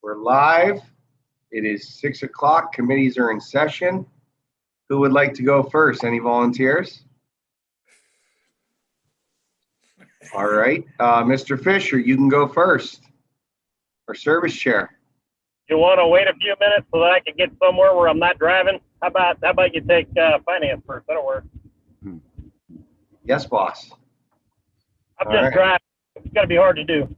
We're live. It is 6 o'clock. Committees are in session. Who would like to go first? Any volunteers? All right. Mr. Fisher, you can go first. Our service chair. You want to wait a few minutes so that I can get somewhere where I'm not driving? How about you take finance first? That'll work. Yes, boss. I'm just driving. It's going to be hard to do.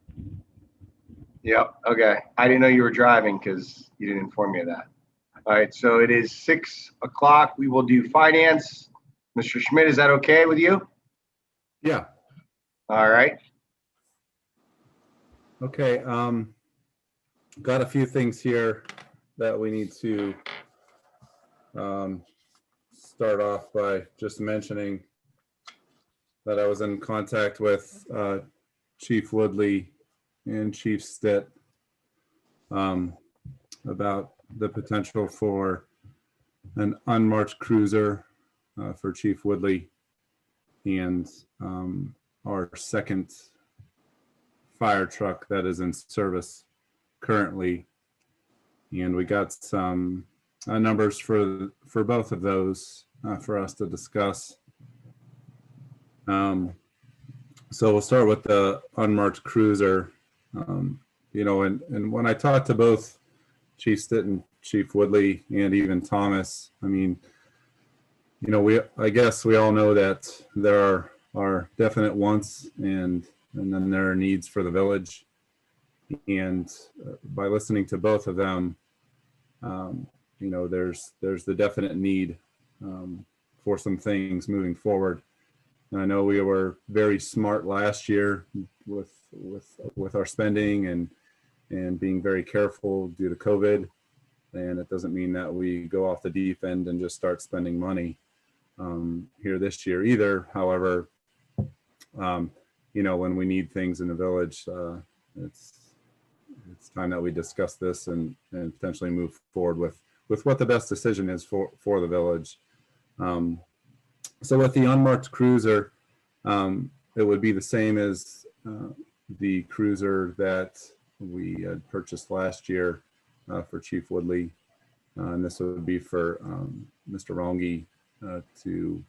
Yep. Okay. I didn't know you were driving because you didn't inform me of that. All right. So it is 6 o'clock. We will do finance. Mr. Schmidt, is that okay with you? Yeah. All right. Okay. Got a few things here that we need to start off by just mentioning that I was in contact with Chief Woodley and Chief Stitt about the potential for an unmarked cruiser for Chief Woodley and our second fire truck that is in service currently, and we got some numbers for both of those for us to discuss. So we'll start with the unmarked cruiser. You know, and when I talked to both Chief Stitt and Chief Woodley and even Thomas, I mean, you know, I guess we all know that there are definite wants and then there are needs for the village. And by listening to both of them, you know, there's the definite need for some things moving forward. And I know we were very smart last year with our spending and being very careful due to COVID. And it doesn't mean that we go off the deep end and just start spending money here this year either. However, you know, when we need things in the village, it's time that we discuss this and potentially move forward with what the best decision is for the village. So with the unmarked cruiser, it would be the same as the cruiser that we had purchased last year for Chief Woodley. And this would be for Mr. Rongi to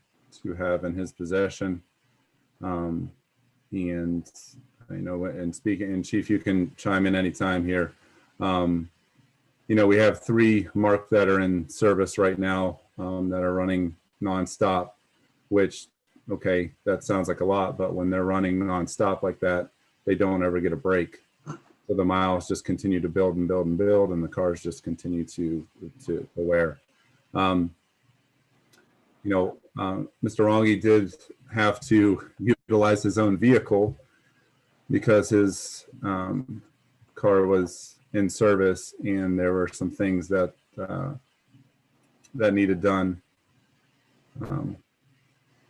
have in his possession. And I know, and speaking, and Chief, you can chime in anytime here. You know, we have 3 marked that are in service right now that are running nonstop, which, okay, that sounds like a lot, but when they're running nonstop like that, they don't ever get a break. So the miles just continue to build and build and build, and the cars just continue to wear. You know, Mr. Rongi did have to utilize his own vehicle because his car was in service and there were some things that that needed done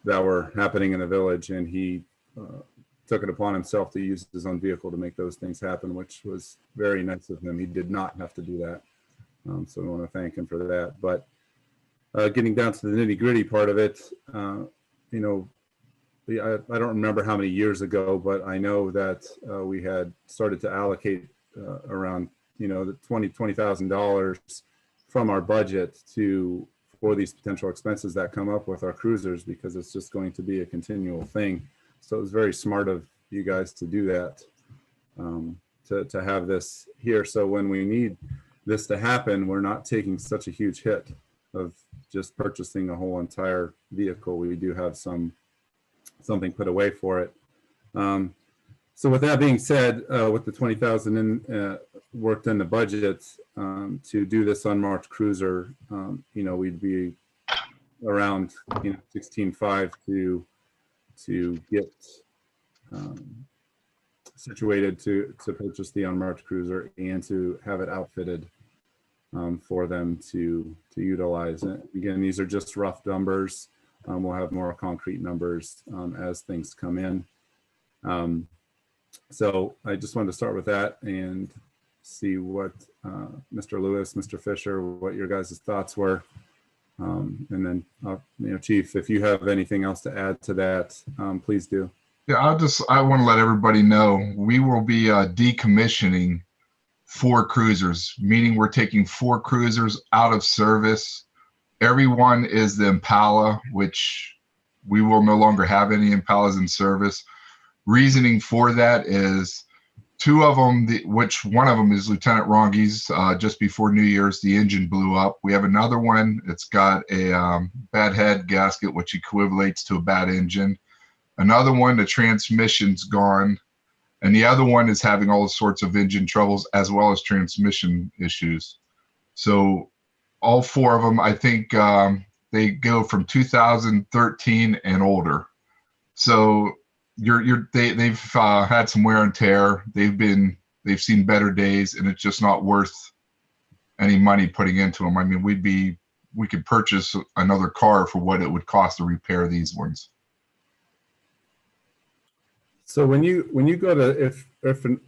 that were happening in the village, and he took it upon himself to use his own vehicle to make those things happen, which was very nice of him. He did not have to do that. So I want to thank him for that. But getting down to the nitty gritty part of it, you know, I don't remember how many years ago, but I know that we had started to allocate around, you know, the $20,000 from our budget for these potential expenses that come up with our cruisers, because it's just going to be a continual thing. So it was very smart of you guys to do that, to have this here. So when we need this to happen, we're not taking such a huge hit of just purchasing a whole entire vehicle. We do have something put away for it. So with that being said, with the $20,000 worked in the budget to do this unmarked cruiser, you know, we'd be around, you know, $16,500 to get situated to purchase the unmarked cruiser and to have it outfitted for them to utilize it. Again, these are just rough numbers. We'll have more concrete numbers as things come in. So I just wanted to start with that and see what Mr. Lewis, Mr. Fisher, what your guys' thoughts were. And then, you know, Chief, if you have anything else to add to that, please do. Yeah, I want to let everybody know we will be decommissioning 4 cruisers, meaning we're taking 4 cruisers out of service. Every one is the Impala, which we will no longer have any Impalas in service. Reasoning for that is 2 of them, which one of them is Lieutenant Rongi's, just before New Year's, the engine blew up. We have another one. It's got a bad head gasket, which equivalates to a bad engine. Another one, the transmission's gone. And the other one is having all sorts of engine troubles as well as transmission issues. So all 4 of them, I think they go from 2013 and older. So they've had some wear and tear. They've seen better days, and it's just not worth any money putting into them. I mean, we could purchase another car for what it would cost to repair these ones. So when you go to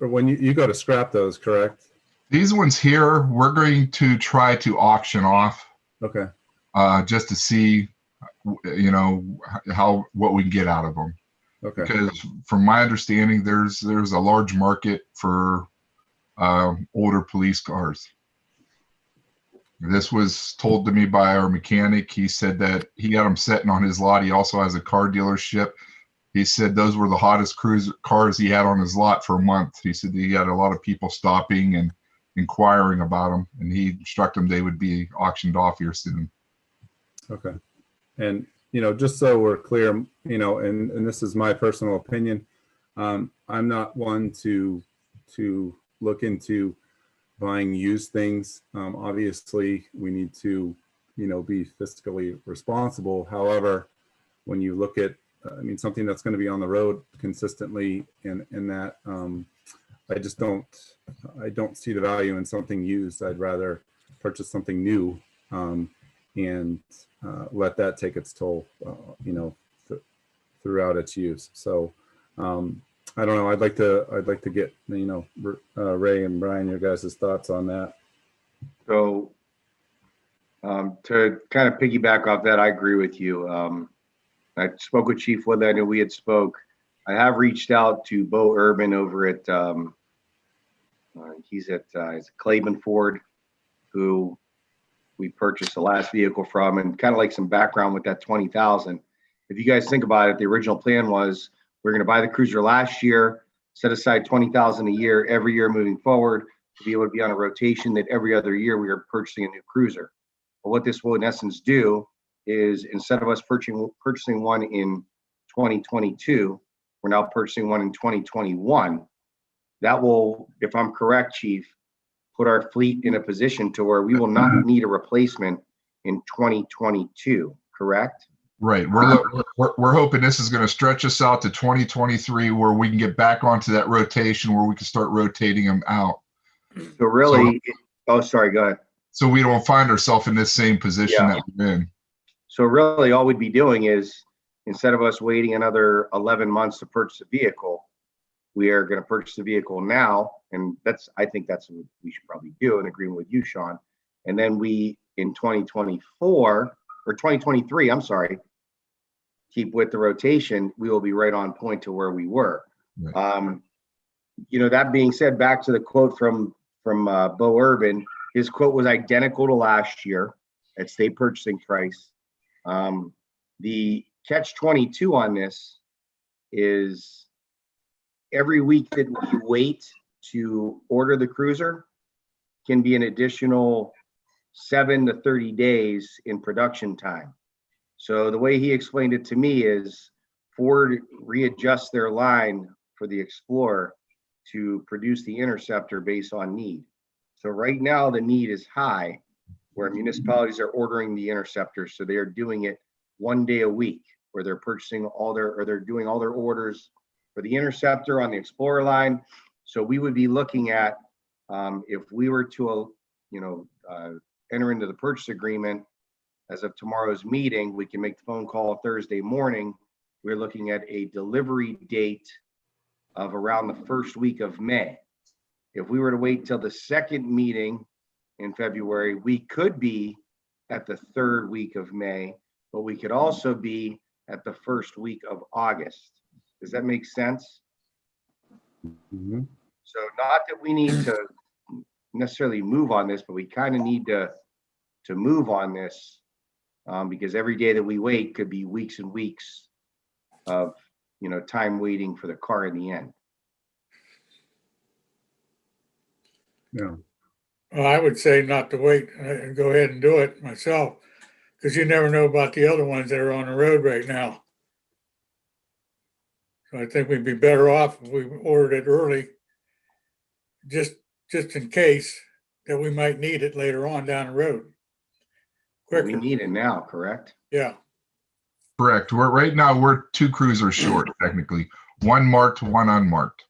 when you go to scrap those, correct? These ones here, we're going to try to auction off. Okay. Just to see, what we can get out of them. Okay. Because from my understanding, there's a large market for older police cars. This was told to me by our mechanic. He said that he got them sitting on his lot. He also has a car dealership. He said those were the hottest cars he had on his lot for a month. He said he had a lot of people stopping and inquiring about them, and he instructed them they would be auctioned off here soon. Okay. And, just so we're clear, and this is my personal opinion, I'm not one to look into buying used things. Obviously, we need to, be fiscally responsible. However, when you look at, something that's going to be on the road consistently, in that, I don't see the value in something used. I'd rather purchase something new, and let that take its toll, throughout its use. So, I don't know. I'd like to get, Ray and Brian, your guys' thoughts on that. So, to kind of piggyback off that, I agree with you. I spoke with Chief Woodland, and we had spoke. I have reached out to Bo Urban over at, he's at Claiborne Ford, who we purchased the last vehicle from, and kind of like some background with that 20,000. If you guys think about it, the original plan was we're going to buy the cruiser last year, set aside 20,000 a year every year moving forward to be able to be on a rotation that every other year we are purchasing a new cruiser. But what this will in essence do is, instead of us purchasing one in 2022, we're now purchasing one in 2021. That will, if I'm correct, Chief, put our fleet in a position to where we will not need a replacement in 2022, correct? Right. We're hoping this is going to stretch us out to 2023, where we can get back onto that rotation, where we can start rotating them out. So really, sorry, go ahead. So we don't find ourselves in this same position that we're in. So really, all we'd be doing is, instead of us waiting another 11 months to purchase a vehicle, we are going to purchase the vehicle now. And I think that's what we should probably do, in agreement with you, Sean. And then we, in 2024 or 2023, I'm sorry, keep with the rotation, we will be right on point to where we were. Right. That being said, back to the quote from Bo Urban, his quote was identical to last year at state purchasing price. The catch-22 on this is, every week that we wait to order the cruiser can be an additional 7 to 30 days in production time. So the way he explained it to me is, Ford readjusts their line for the Explorer to produce the Interceptor based on need. So right now the need is high, where municipalities are ordering the Interceptor. So they are doing it 1 day a week, where they're purchasing they're doing all their orders for the Interceptor on the Explorer line. So we would be looking at, if we were to, enter into the purchase agreement as of tomorrow's meeting, we can make the phone call Thursday morning. We're looking at a delivery date of around the first week of May. If we were to wait till the second meeting in February, we could be at the third week of May, but we could also be at the first week of August. Does that make sense? Mm-hmm. So not that we need to necessarily move on this, but we kind of need to move on this, because every day that we wait could be weeks and weeks of, time waiting for the car in the end. Yeah. Well, I would say not to wait and go ahead and do it myself, because you never know about the other ones that are on the road right now. So I think we'd be better off if we ordered it early, just in case that we might need it later on down the road. We Quicker, need it now, correct? yeah. Correct. Right now, we're 2 cruisers short, technically. 1 marked, 1 unmarked.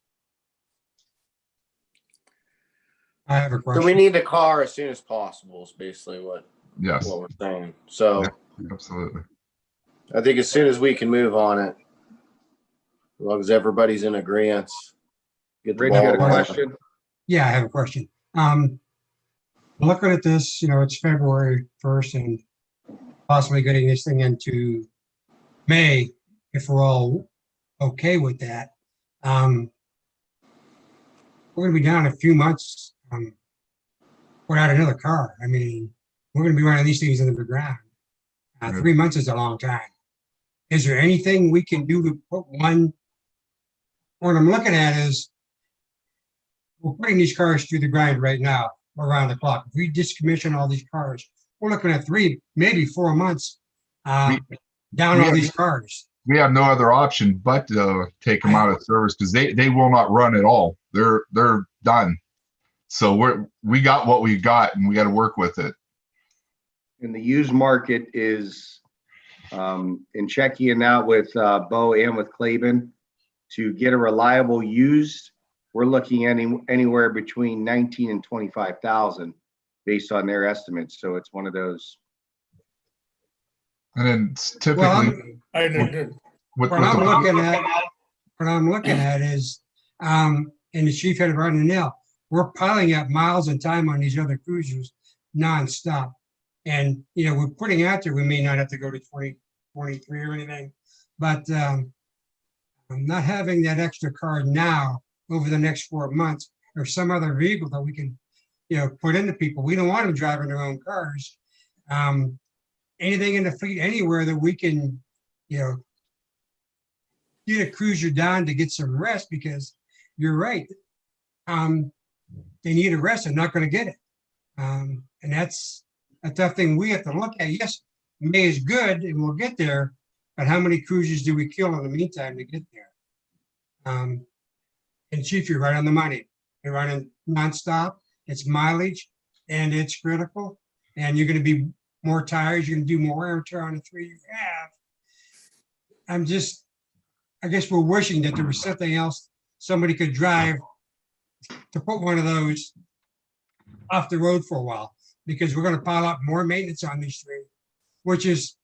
I have a So we question. need the car as soon as possible is basically what Yes, we're saying. So absolutely. I think as soon as we can move on it, as long as everybody's in agreement. Get the Rich, ball you got a rolling. question? Yeah, I have a question. Looking at this, it's February 1st and possibly getting this thing into May, if we're all okay with that. We're gonna be down a few months, without another car. I mean, we're gonna be running these things into the ground. 3 months is a long time. Is there anything we can do to put one? What I'm looking at is we're putting these cars through the grind right now, around the clock. If we decommission all these cars, we're looking at 3, maybe 4 months, down all these cars. We have no other option but to take them out of service because they will not run at all. They're done. So we got what we got and we got to work with it. And the used market is, in checking out with Bo and with Claiborne, to get a reliable used, we're looking at anywhere between 19 and 25,000 based on their estimates. So it's one of those. And then typically Well, with what I'm looking at is, and the chief had it right in the nail, we're piling up miles and time on these other cruisers nonstop. And, we're putting out there, we may not have to go to 2023 or anything, but not having that extra car now over the next 4 months or some other vehicle that we can, put into people. We don't want them driving their own cars. Anything in the fleet anywhere that we can, get a cruiser down to get some rest, because you're right. They need a rest. They're not going to get it. And that's a tough thing we have to look at. Yes, May is good and we'll get there, but how many cruisers do we kill in the meantime to get there? And Chief, you're right on the money. You're running nonstop. It's mileage and it's critical. And you're going to be more tires. You're going to do more wear and tear on the 3 you have. I guess we're wishing that there was something else somebody could drive to put one of those off the road for a while, because we're going to pile up more maintenance on these 3, which is.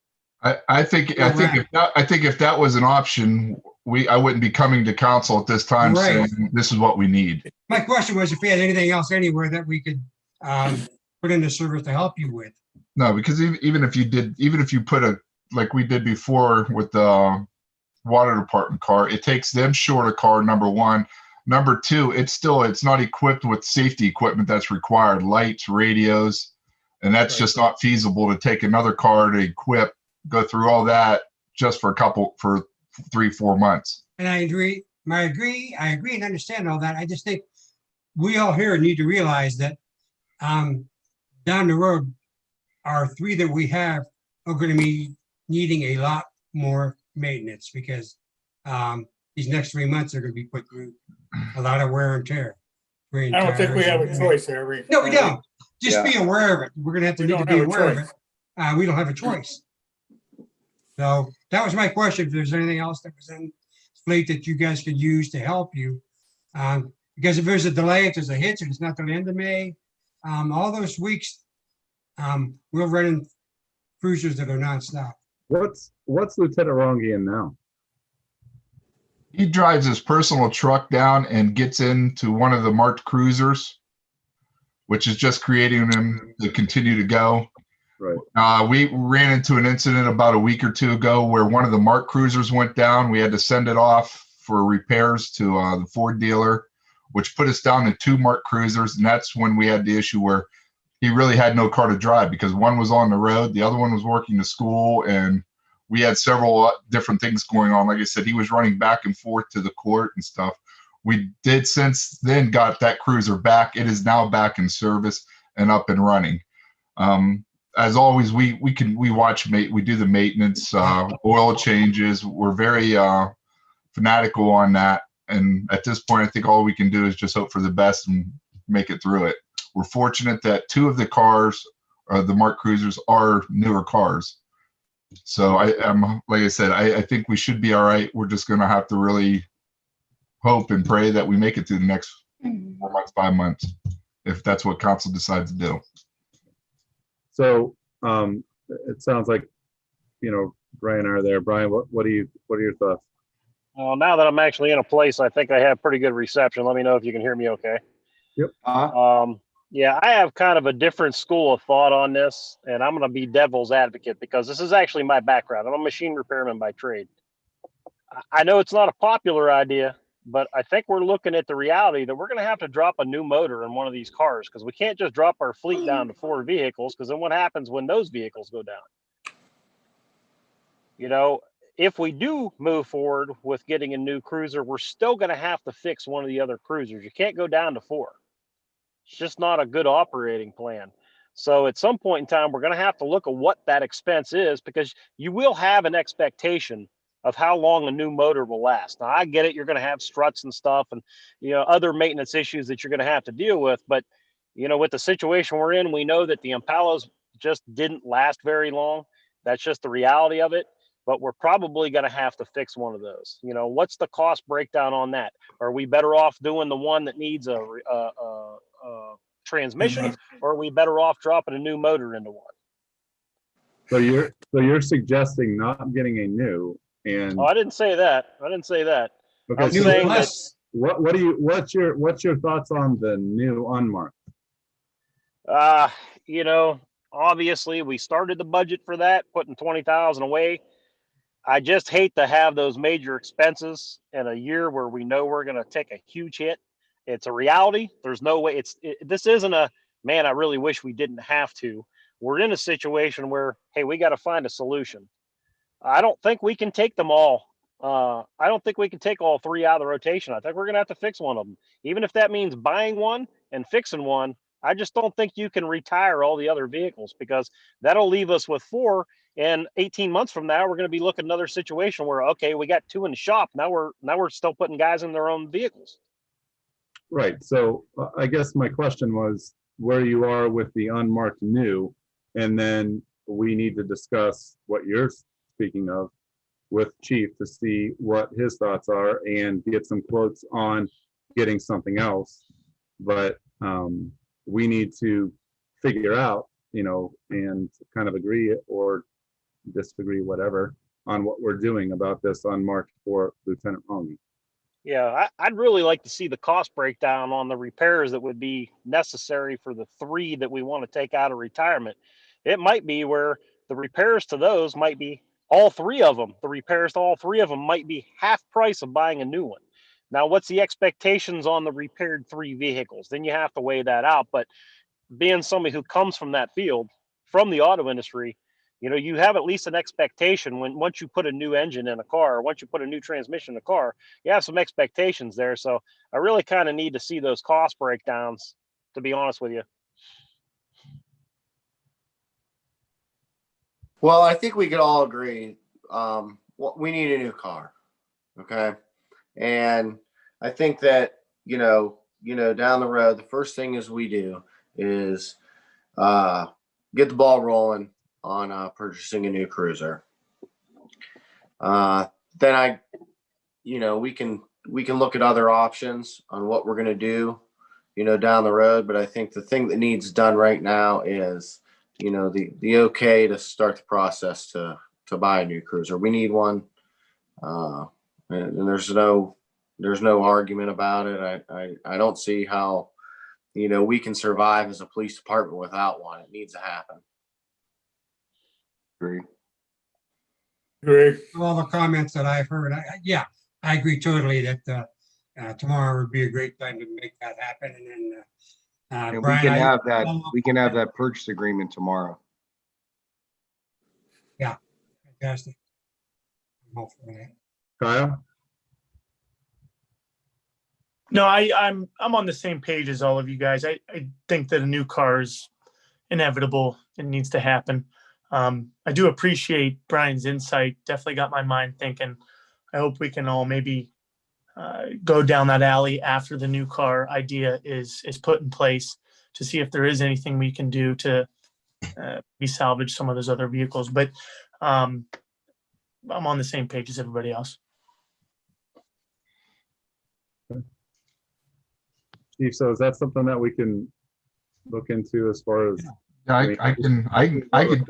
I think if that was an option, I wouldn't be coming to council at this time Right. saying this is what we need. My question was if we had anything else anywhere that we could put into service to help you with. No, because even if you put like we did before with the water department car, it takes them short a car, number one. Number two, it's not equipped with safety equipment that's required, lights, radios, and that's just not feasible to take another car to equip, go through all that just for 3-4 months. And I agree and understand all that. I just think we all here need to realize that down the road, our 3 that we have are going to be needing a lot more maintenance, because these next 3 months are going to be put through a lot of wear and tear. I don't think we have a choice there. No, we don't. Just Yeah. be aware of it. We're going to have to We need to don't be have a aware of choice. it. We don't have a choice. So that was my question. If there's anything else that was in fleet that you guys could use to help you. Because if there's a delay, if there's a hitch and it's not till the end of May, all those weeks, we're running cruisers that are nonstop. What's Lieutenant Rongian now? He drives his personal truck down and gets into one of the marked cruisers, which is just creating them to continue to go. Right. We ran into an incident about a week or 2 ago where one of the marked cruisers went down. We had to send it off for repairs to the Ford dealer, which put us down to 2 marked cruisers. And that's when we had the issue where he really had no car to drive because one was on the road, the other one was working to school, and we had several different things going on. Like I said, he was running back and forth to the court and stuff. We did since then got that cruiser back. It is now back in service and up and running. As always, we watch, we do the maintenance, oil changes. We're very fanatical on that. And at this point, I think all we can do is just hope for the best and make it through it. We're fortunate that 2 of the cars, the marked cruisers, are newer cars. So like I said, I think we should be all right. We're just going to have to really hope and pray that we make it through the next 4 months, 5 months, if that's what council decides to do. So it sounds like, Brian and I are there. Brian, what are your thoughts? Well, now that I'm actually in a place, I think I have pretty good reception. Let me know if you can hear me okay. Yeah, I have kind of a different school of thought on this, and I'm going to be devil's advocate because this is actually my background. I'm a machine repairman by trade. I know it's not a popular idea, but I think we're looking at the reality that we're going to have to drop a new motor in one of these cars because we can't just drop our fleet down to 4 vehicles because then what happens when those vehicles go down? If we do move forward with getting a new cruiser, we're still going to have to fix one of the other cruisers. You can't go down to 4. It's just not a good operating plan. So at some point in time, we're going to have to look at what that expense is because you will have an expectation of how long a new motor will last. Now, I get it. You're going to have struts and stuff and, other maintenance issues that you're going to have to deal with. But, with the situation we're in, we know that the Impalas just didn't last very long. That's just the reality of it. But we're probably going to have to fix one of those. What's the cost breakdown on that? Are we better off doing the one that needs a transmission, or are we better off dropping a new motor into one? So you're suggesting not getting a new and. Oh, I didn't say that. Okay, I'm so saying that, what's your thoughts on the new unmarked? obviously we started the budget for that, putting 20,000 away. I just hate to have those major expenses in a year where we know we're going to take a huge hit. It's a reality. There's no way this isn't a, man, I really wish we didn't have to. We're in a situation where, hey, we got to find a solution. I don't think we can take them all. I don't think we can take all 3 out of the rotation. I think we're going to have to fix one of them. Even if that means buying one and fixing one, I just don't think you can retire all the other vehicles because that'll leave us with 4. And 18 months from now, we're going to be looking at another situation where, okay, we got 2 in the shop. Now we're still putting guys in their own vehicles. Right. So I guess my question was where you are with the unmarked new, and then we need to discuss what you're speaking of with Chief to see what his thoughts are and get some quotes on getting something else. But we need to figure out, and kind of agree or disagree, whatever, on what we're doing about this unmarked for Lieutenant Rongi. Yeah, I'd really like to see the cost breakdown on the repairs that would be necessary for the 3 that we want to take out of retirement. It might be where the repairs to those might be all 3 of them. The repairs to all 3 of them might be half price of buying a new one. Now, what's the expectations on the repaired 3 vehicles? Then you have to weigh that out. But being somebody who comes from that field, from the auto industry, you have at least an expectation once you put a new engine in a car, or once you put a new transmission in a car, you have some expectations there. So I really kind of need to see those cost breakdowns, to be honest with you. Well, I think we could all agree, we need a new car. Okay. And I think that, down the road, the first thing we do is get the ball rolling on purchasing a new cruiser. Then we can look at other options on what we're going to do, down the road. But I think the thing that needs done right now is, the okay to start the process to buy a new cruiser. We need one. And there's no argument about it. I don't see how, we can survive as a police department without one. It needs to happen. Agree. All the comments that I've heard, I agree totally that tomorrow would be a great time to make that happen. And then, And we Brian, can I- have that, we can have that purchase agreement tomorrow. Fantastic. I'm all for that. Kyle? No, I'm on the same page as all of you guys. I think that a new car is inevitable. It needs to happen. I do appreciate Brian's insight. Definitely got my mind thinking. I hope we can all maybe go down that alley after the new car idea is put in place to see if there is anything we can do to be salvage some of those other vehicles. But I'm on the same page as everybody else. Chief, so is that something that we can look into as far as, Yeah, I can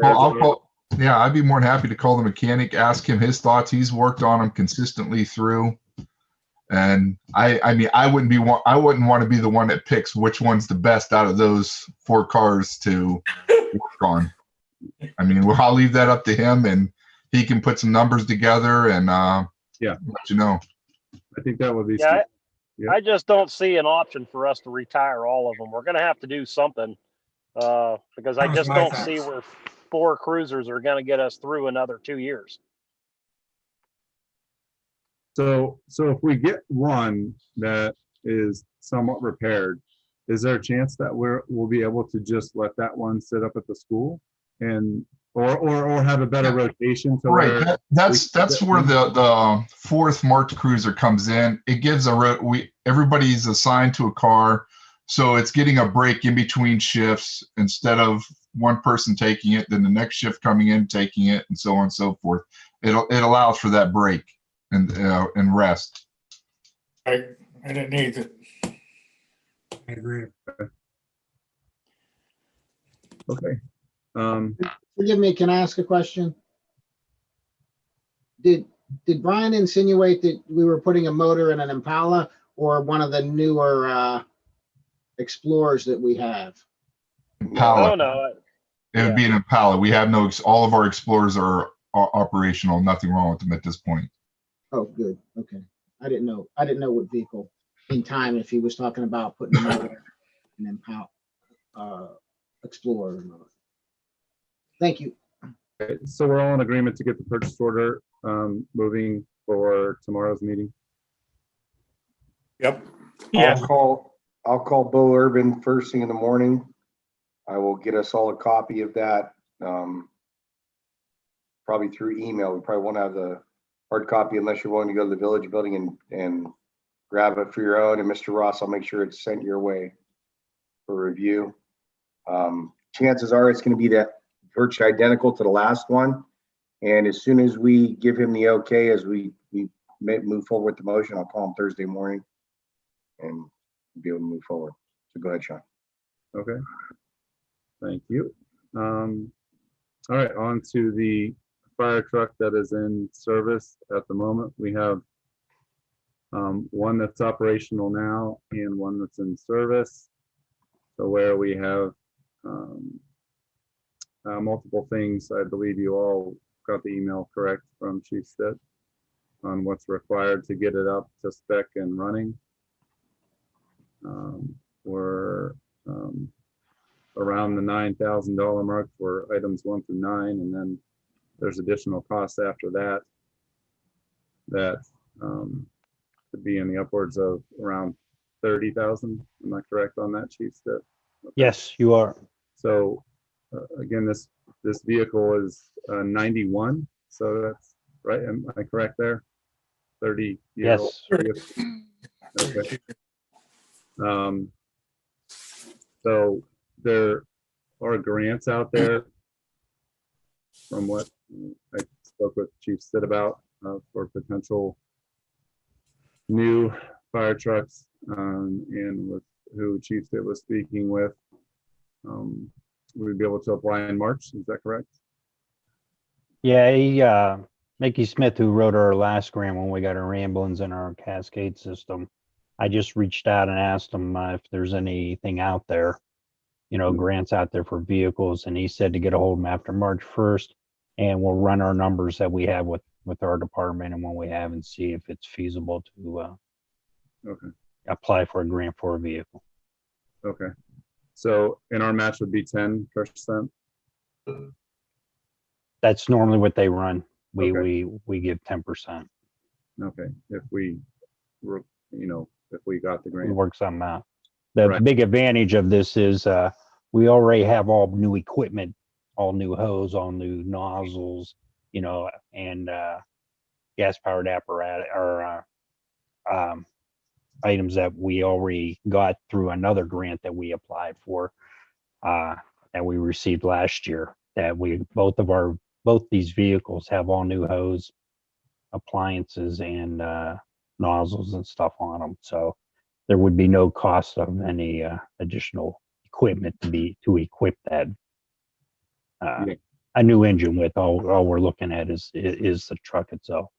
call, I'll call, yeah, I'd be more than happy to call the mechanic, ask him his thoughts. He's worked on them consistently through. And I mean, I wouldn't want to be the one that picks which one's the best out of those 4 cars to work on. I mean, well, I'll leave that up to him, and he can put some numbers together and Yeah. let you know. I think that would be. Yeah, Yep. I just don't see an option for us to retire all of them. We're gonna have to do something. Because I That was just my don't thoughts. see where 4 cruisers are gonna get us through another 2 years. So if we get one that is somewhat repaired, is there a chance that we'll be able to just let that one sit up at the school and, or have a better rotation to Right. where, That's where the 4th marked cruiser comes in. It gives everybody's assigned to a car. So it's getting a break in between shifts instead of one person taking it, then the next shift coming in, taking it, and so on and so forth. It allows for that break and rest. And it needs it. I agree. okay. Forgive me, can I ask a question? Did Brian insinuate that we were putting a motor in an Impala or one of the newer Explorers that we have? Impala. Oh, no. It would be an Impala. We have all of our Explorers are operational. Nothing wrong with them at this point. Oh, good. Okay. I didn't know what vehicle in time, if he was talking about putting a motor in an Impala Explorer or not. Thank you. Okay, so we're all in agreement to get the purchase order moving for tomorrow's meeting. Yep. Yeah. I'll call Bo Urban first thing in the morning. I will get us all a copy of that, probably through email. We probably won't have the hard copy unless you're willing to go to the village building and grab it for your own. And Mr. Ross, I'll make sure it's sent your way for review. Chances are it's going to be that virtually identical to the last one. And as soon as we give him the okay, as we may move forward with the motion, I'll call him Thursday morning and be able to move forward. So go ahead, Sean. Okay. Thank you. All right, on to the fire truck that is in service at the moment. We have one that's operational now and one that's in service. So where we have multiple things, I believe you all got the email correct from Chief Stitt on what's required to get it up to spec and running. We're around the $9,000 mark for items 1 through 9, and then there's additional costs after that could be in the upwards of around 30,000. Am I correct on that, Chief Stitt? Yes, you are. So again, this vehicle is 91, so that's right. Am I correct there? 30 year old. Yes. Okay. So there are grants out there, from what I spoke with Chief Stitt about, for potential new fire trucks, and with who Chief Stitt was speaking with. We'd be able to apply in March. Is that correct? Yeah, Mickey Smith, who wrote our last grant when we got our ambulance and our Cascade system, I just reached out and asked him if there's anything out there, grants out there for vehicles, and he said to get a hold of him after March 1st, and we'll run our numbers that we have with our department and what we have and see if it's feasible to Okay. apply for a grant for a vehicle. Okay. So, and our match would be 10%? That's normally what they run. Okay. We give 10%. Okay. If we were, if we got the We grant. work something out. The Right. big advantage of this is we already have all new equipment, all new hose, all new nozzles, and gas powered apparatus or items that we already got through another grant that we applied for that we received last year. That both these vehicles have all new hose, appliances, and nozzles and stuff on them. So there would be no cost of any additional equipment to equip that Yeah. a new engine with. All we're looking at is the truck itself.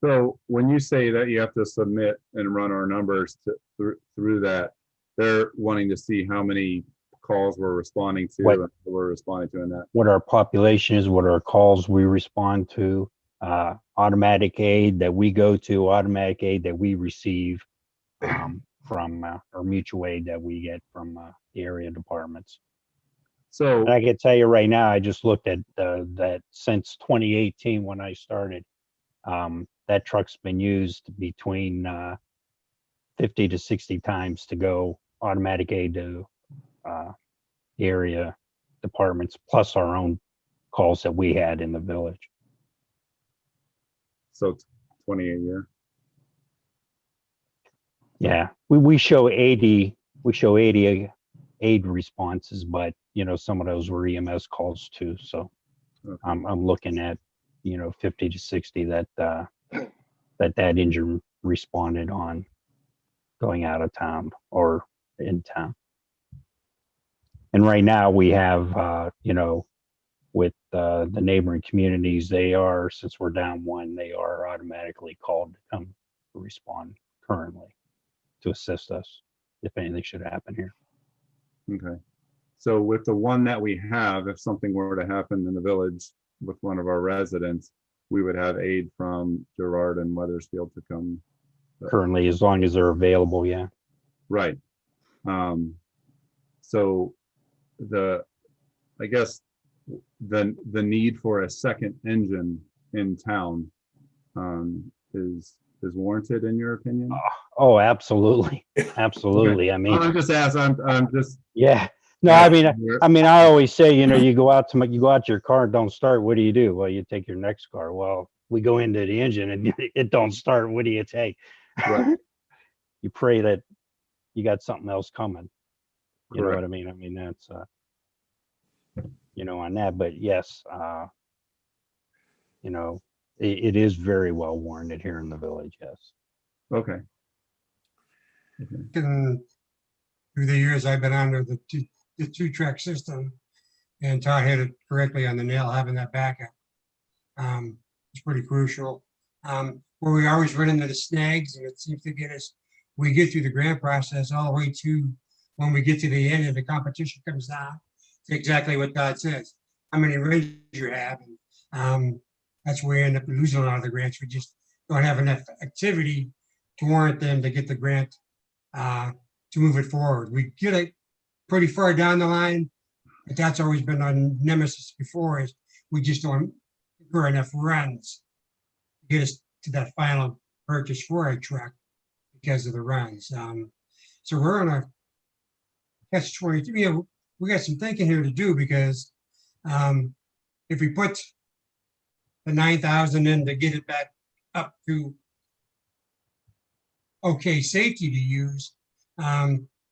So when you say that you have to submit and run our numbers through that, they're wanting to see how many calls we're responding to What- and what we're responding to in that. What our population is, what our calls we respond to, automatic aid that we go to, automatic aid that we receive from or mutual aid that we get from the area departments. So, And I can tell you right now, I just looked at that since 2018 when I started, that truck's been used between 50 to 60 times to go automatic aid to area departments, plus our own calls that we had in the village. so 20 a year. Yeah, we show 80 aid responses, but some of those were EMS calls too. So Okay. I'm looking at 50 to 60 that engine responded on going out of town or in town. And right now we have with the neighboring communities, since we're down one, they are automatically called to come respond currently to assist us if anything should happen here. Okay. So with the one that we have, if something were to happen in the village with one of our residents, we would have aid from Gerard and Weathersfield to come. Currently, as long as they're available, yeah. Right. So I guess the need for a second engine in town is warranted in your opinion? Oh, absolutely. Absolutely. I mean, I'm just asking, I'm just. yeah. No, I mean, I always say, you go out to your car and don't start. What do? Well, you take your next car. Well, we go into the engine and it don't start. What do you take? Right. You pray that you got something else coming. You know Correct. what I mean? I mean, that's, on that, but yes, it is very well warranted here in the village. Yes. Okay. And through the years, I've been under the two-track system, and Todd hit it correctly on the nail, having that backup. It's pretty crucial. Where we always run into the snags, and it seems to get us, we get through the grant process all the way to when we get to the end and the competition comes down, it's exactly what Todd says. How many runs you have, and that's where we end up losing a lot of the grants. We just don't have enough activity to warrant them to get the grant to move it forward. We get it pretty far down the line, but that's always been our nemesis before, is we just don't incur enough runs to get us to that final purchase for a truck because of the runs. So we're on a catch-22. We got some thinking here to do, because if we put the 9,000 in to get it back up to okay safety to use,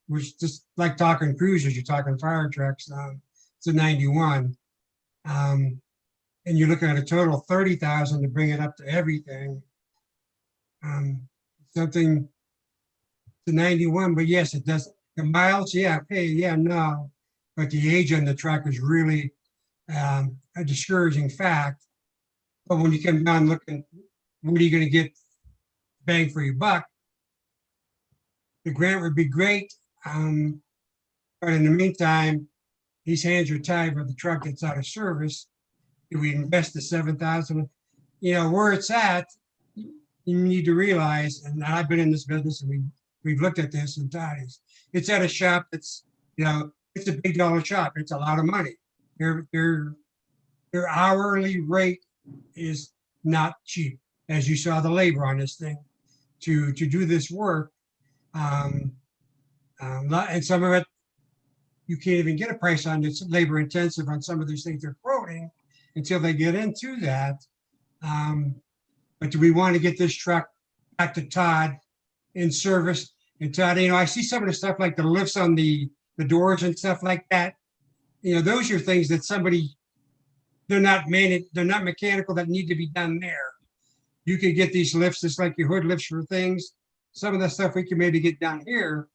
which just like talking cruisers, you're talking fire trucks, it's a 91. And you're looking at a total of 30,000 to bring it up to everything. Something to 91, but yes, it does. The miles, yeah, okay, yeah, no. But the age on the truck is really a discouraging fact. But when you come down looking, what are you going to get bang for your buck? The grant would be great. But in the meantime, these hands are tied with the truck that's out of service. Do we invest the 7,000? Where it's at, you need to realize, and I've been in this business and we've looked at this and it's at a shop that's, you know, it's a big dollar shop. It's a lot of money. Their hourly rate is not cheap, as you saw the labor on this thing to do this work. And some of it, you can't even get a price on. It's labor intensive on some of these things they're quoting until they get into that. But do we want to get this truck back to Todd in service? And Todd, you know, I see some of the stuff like the lifts on the doors and stuff like that. You know, those are things that they're not mechanical that need to be done there. You could get these lifts just like your hood lifts for things. Some of the stuff we can maybe get down here,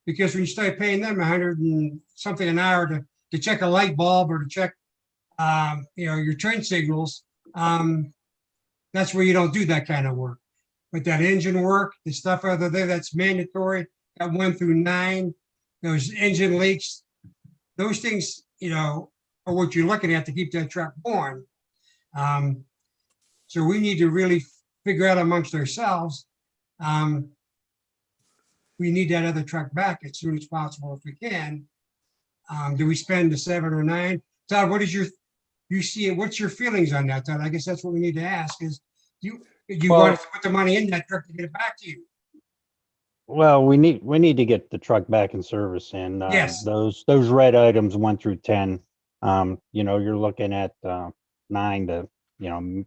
because when you start paying them 100 and something an hour to check a light bulb or to check, you know, your turn signals, that's where you don't do that kind of work. But that engine work, the stuff other there that's mandatory, that 1 through 9, those engine leaks, those things, you know, are what you're looking at to keep that truck going. So we need to really figure out amongst ourselves, we need that other truck back as soon as possible if we can. Do we spend the 7 or 9? Todd, what is you see it? What's your feelings on that, Todd? I guess that's what we need to ask is, do you want us to put the money in that truck to get it back to you? Well, we need to get the truck back in service, and Yes. those red items 1 through 10. You know, you're looking at 9 to, you know,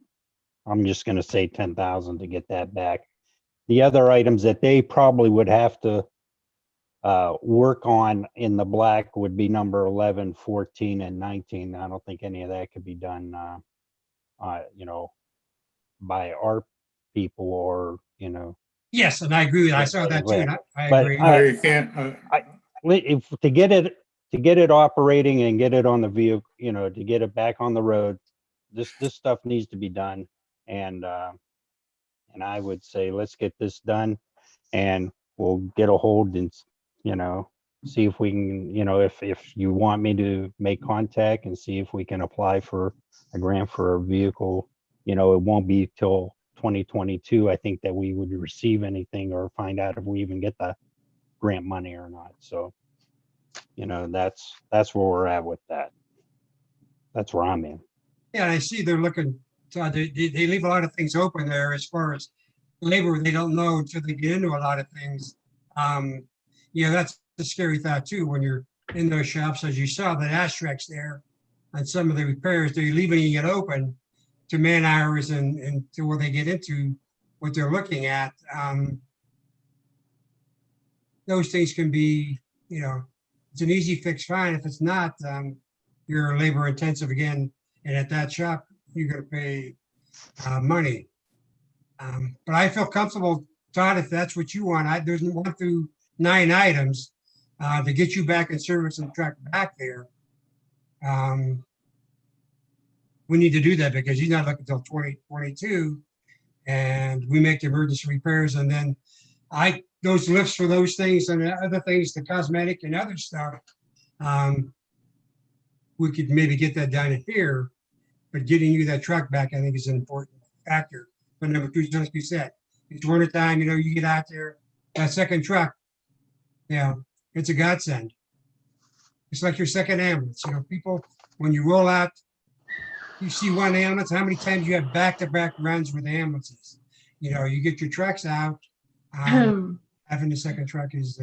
I'm just going to say 10,000 to get that back. The other items that they probably would have to work on in the black would be number 11, 14, and 19. I don't think any of that could be done, you know, by our people or, you know. Yes, and I agree with, I saw that too, and I But agree. No, you can't. If to get it operating and get it on the vehicle, you know, to get it back on the road, this stuff needs to be done. And I would say, let's get this done and we'll get a hold and, you know, see if we can, you know, if you want me to make contact and see if we can apply for a grant for a vehicle, you know, it won't be till 2022, I think, that we would receive anything or find out if we even get the grant money or not. So, you know, that's where we're at with that. That's where I'm in. Yeah, I see they're looking, Todd, they leave a lot of things open there as far as labor. They don't know until they get into a lot of things. Yeah, that's the scary thought too, when you're in those shops, as you saw the asterisks there on some of the repairs, they're leaving it open to man hours and to where they get into what they're looking at. Those things can be, you know, it's an easy fix, fine. If it's not, you're labor intensive again. And at that shop, you're gonna pay money. But I feel comfortable, Todd, if that's what you want. There's 1 through 9 items to get you back in service and truck back there. We need to do that because he's not looking until 2022, and we make the emergency repairs, and then those lifts for those things and the other things, the cosmetic and other stuff. We could maybe get that done here, but getting you that truck back, I think, is an important factor. But number 2, just like you said, it's winter time, you know, you get out there, that second truck, you know, it's a godsend. It's like your second ambulance. You know, people, when you roll out, you see one ambulance, how many times you have back-to-back runs with ambulances? You know, you get your trucks out, having the second truck is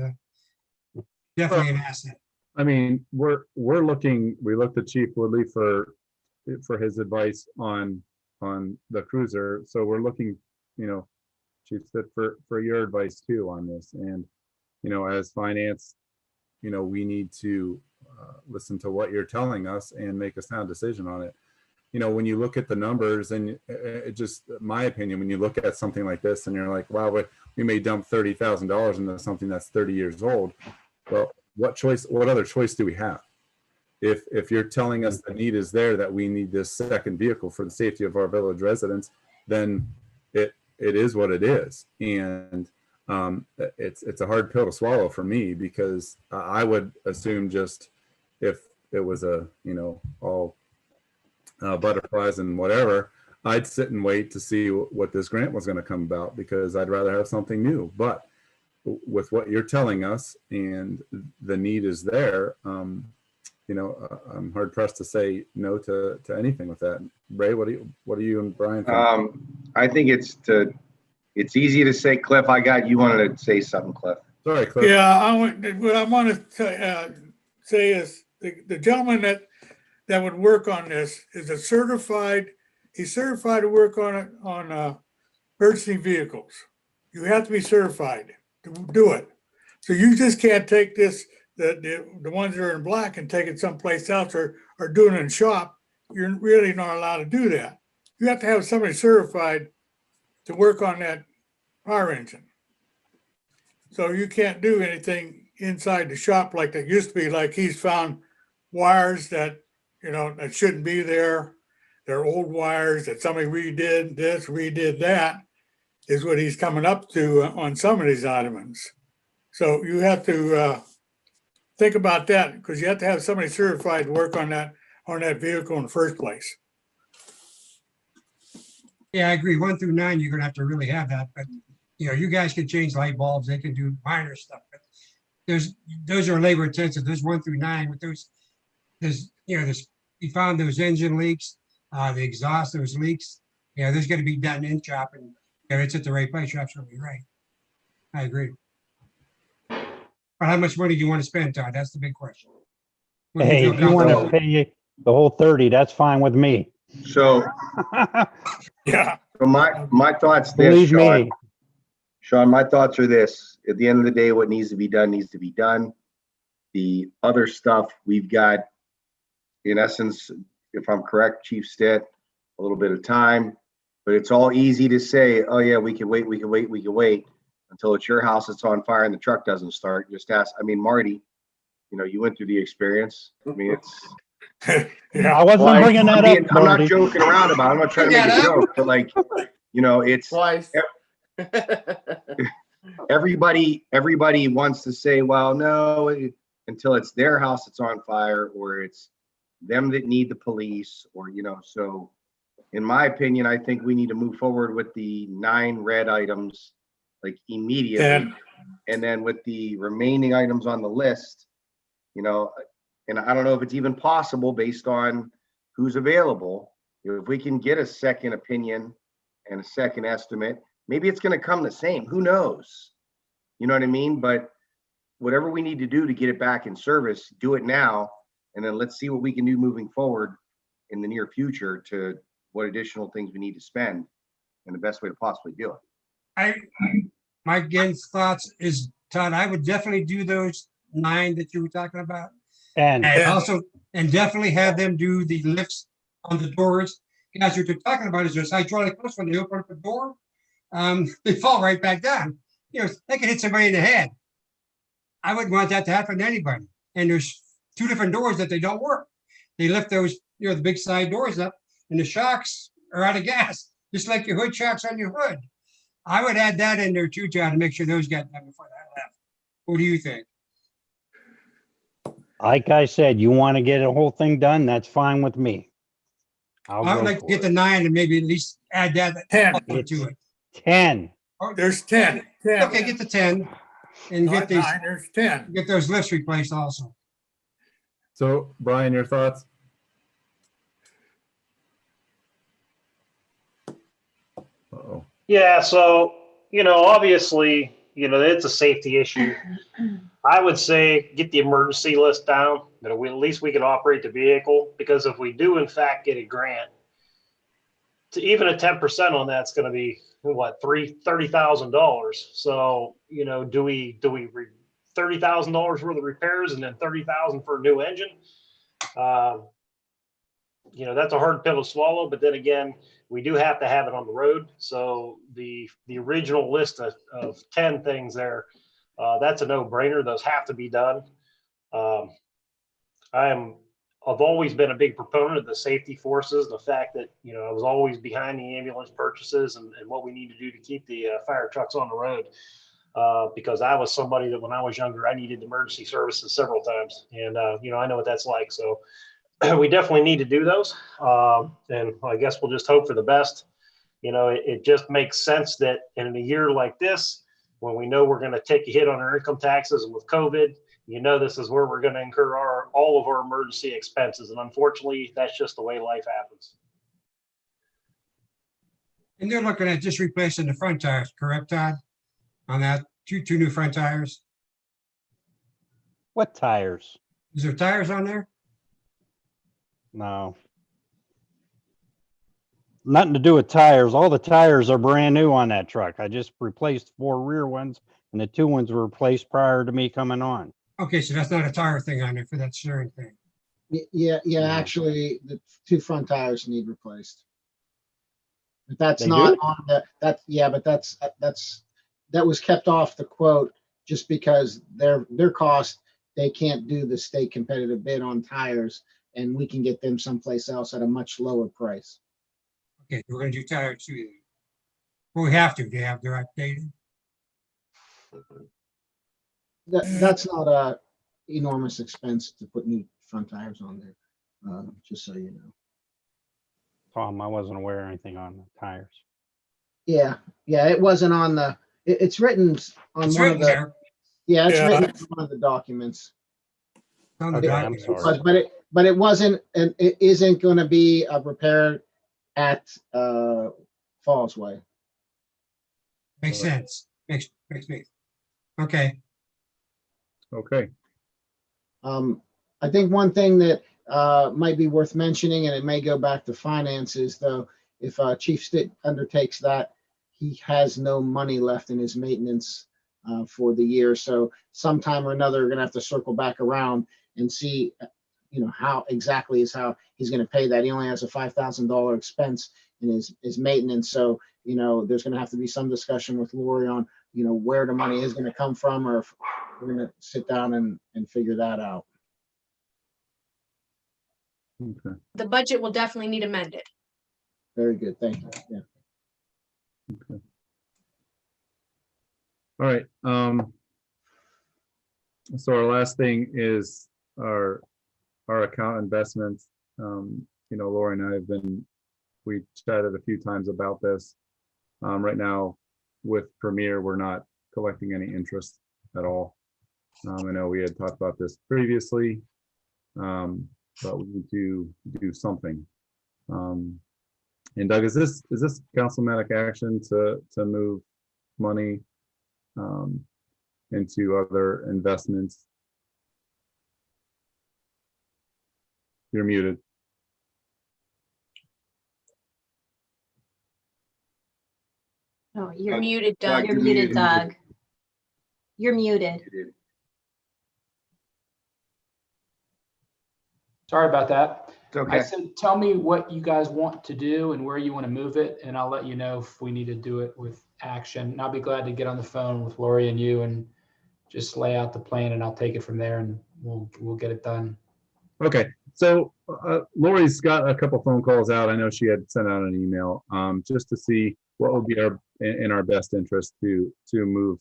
definitely an asset. I mean, we looked at Chief Woodley for his advice on the cruiser. So we're looking, you know, Chief said for your advice too on this. And, you know, as finance, you know, we need to listen to what you're telling us and make a sound decision on it. You know, when you look at the numbers, and it just, my opinion, when you look at something like this and you're like, wow, we may dump $30,000 into something that's 30 years old. Well, what other choice do we have? If you're telling us the need is there, that we need this second vehicle for the safety of our village residents, then it is what it is. And it's a hard pill to swallow for me, because I would assume just if it was a, you know, all butterflies and whatever, I'd sit and wait to see what this grant was going to come about, because I'd rather have something new. But with what you're telling us and the need is there, I'm hard pressed to say no to anything with that. Ray, what do you and Brian think? I think it's easy to say, Cliff. You wanted to say something, Cliff. Sorry, Cliff. Yeah, what I want to say is the gentleman that would work on this is he's certified to work on emergency vehicles. You have to be certified to do it. So you just can't take this, the ones that are in black, and take it someplace else or doing it in shop. You're really not allowed to do that. You have to have somebody certified to work on that fire engine. So you can't do anything inside the shop like that used to be, like he's found wires that, that shouldn't be there. They're old wires that somebody redid this, redid that, is what he's coming up to on some of these items. So you have to think about that, because you have to have somebody certified to work on that vehicle in the first place. Yeah, I agree. 1 through 9, you're gonna have to really have that, but you guys can change light bulbs, they can do minor stuff, but those are labor intensive. There's 1 through 9 with there's you found those engine leaks, the exhaust, those leaks. There's gonna be done in shop, and if it's at the right place, you're absolutely right. I agree. But how much money do you want to spend, Todd? That's the big question. What do Hey, feel if you want to comfortable? pay the whole 30, that's fine with me. So, Yeah. so my thoughts this, Believe Sean. me. Sean, my thoughts are this: at the end of the day, what needs to be done needs to be done. The other stuff we've got, in essence, if I'm correct, Chief Stitt, a little bit of time, but it's all easy to say, oh yeah, we can wait until it's your house that's on fire and the truck doesn't start. Just ask. I mean, Marty, you went through the experience. I mean, it's. I wasn't bringing that up, I'm not Marty. joking around about it. I'm not trying to make a joke, but it's Twice. everybody wants to say, well, no, until it's their house that's on fire, or it's them that need the police, or so in my opinion, I think we need to move forward with the 9 red items immediately. And then with the remaining items on the list, and I don't know if it's even possible based on who's available. If we can get a second opinion and a second estimate, maybe it's going to come the same. Who knows? You know what I mean? But whatever we need to do to get it back in service, do it now. And then let's see what we can do moving forward in the near future to what additional things we need to spend and the best way to possibly do it. My again's thoughts is, Todd, I would definitely do those 9 that you were talking about. And And definitely have them do the lifts on the doors. Guys, what you're talking about is those hydraulic lifts. When they open up the door, they fall right back down. They can hit somebody in the head. I wouldn't want that to happen to anybody. And there's 2 different doors that they don't work. They lift those, the big side doors up, and the shocks are out of gas, just like your hood shocks on your hood. I would add that in there too, John, to make sure those got done before that left. What do you think? like I said, you want to get a whole thing done, that's fine with me. I would like to get the 9 and maybe at least add that 10. to it. 10. There's 10. 10. Okay, get the 10 and Not get these, 9, there's 10. get those lifts replaced also. So Brian, your thoughts? Uh-oh. Yeah, so, obviously, it's a safety issue. I would say get the emergency list down, that at least we can operate the vehicle, because if we do in fact get a grant, to even a 10% on that's going to be what, $30,000. So, do we $30,000 worth of repairs and then $30,000 for a new engine? That's a hard pill to swallow, but then again, we do have to have it on the road. So the original list of 10 things there, that's a no-brainer. Those have to be done. I've always been a big proponent of the safety forces, the fact that, I was always behind the ambulance purchases and what we need to do to keep the fire trucks on the road. Because I was somebody that when I was younger, I needed emergency services several times. And, I know what that's like. So we definitely need to do those. And I guess we'll just hope for the best. You know, it just makes sense that in a year like this, when we know we're going to take a hit on our income taxes and with COVID, you know, this is where we're going to incur all of our emergency expenses. And unfortunately, that's just the way life happens. And they're looking at just replacing the front tires, correct, Todd? On that, two new front tires. What tires? Is there tires on there? No. Nothing to do with tires. All the tires are brand new on that truck. I just replaced 4 rear ones and the 2 ones were replaced prior to me coming on. Okay, so that's not a tire thing on there for that steering thing. Yeah, actually, the 2 front tires need replaced. But that's They not do? on but that was kept off the quote just because their cost, they can't do the state competitive bid on tires, and we can get them someplace else at a much lower price. Okay, we're gonna do tires too. Then. Well, we have to. They have their updated. That's not a enormous expense to put new front tires on there, just so you know. Tom, I wasn't aware of anything on the tires. Yeah, it wasn't on the, it's written on It's one right of the, there. yeah, it's Yeah. written in one of the documents. On the Okay, I'm document. sorry. But it wasn't, and it isn't gonna be a repair at Fallsway. Makes sense. Makes me. Okay. Okay. I think one thing that might be worth mentioning, and it may go back to finances, though, if Chief Stitt undertakes that, he has no money left in his maintenance for the year. So sometime or another, we're gonna have to circle back around and see, you know, how exactly is how he's gonna pay that. He only has a $5,000 expense in his maintenance. So, you know, there's gonna have to be some discussion with Lori on, you know, where the money is gonna come from, or if we're gonna sit down and figure that out. Okay. The budget will definitely need amended. Very good, thank you. Yeah. Okay. All right. So our last thing is our account investments. You know, Laura and I we chatted a few times about this. Right now with Premier, we're not collecting any interest at all. I know we had talked about this previously, but we need to do something. And Doug, is this councilmatic action to move money into other investments? You're muted. Oh, you're Doug- muted, Doug. Doug, You're muted, Doug. You're muted. Sorry about that. It's I okay. said, tell me what you guys want to do and where you want to move it, and I'll let you know if we need to do it with action. And I'll be glad to get on the phone with Lori and you and just lay out the plan, and I'll take it from there, and we'll get it done. Okay, so Lori's got a couple phone calls out. I know she had sent out an email just to see what would be in our best interest to move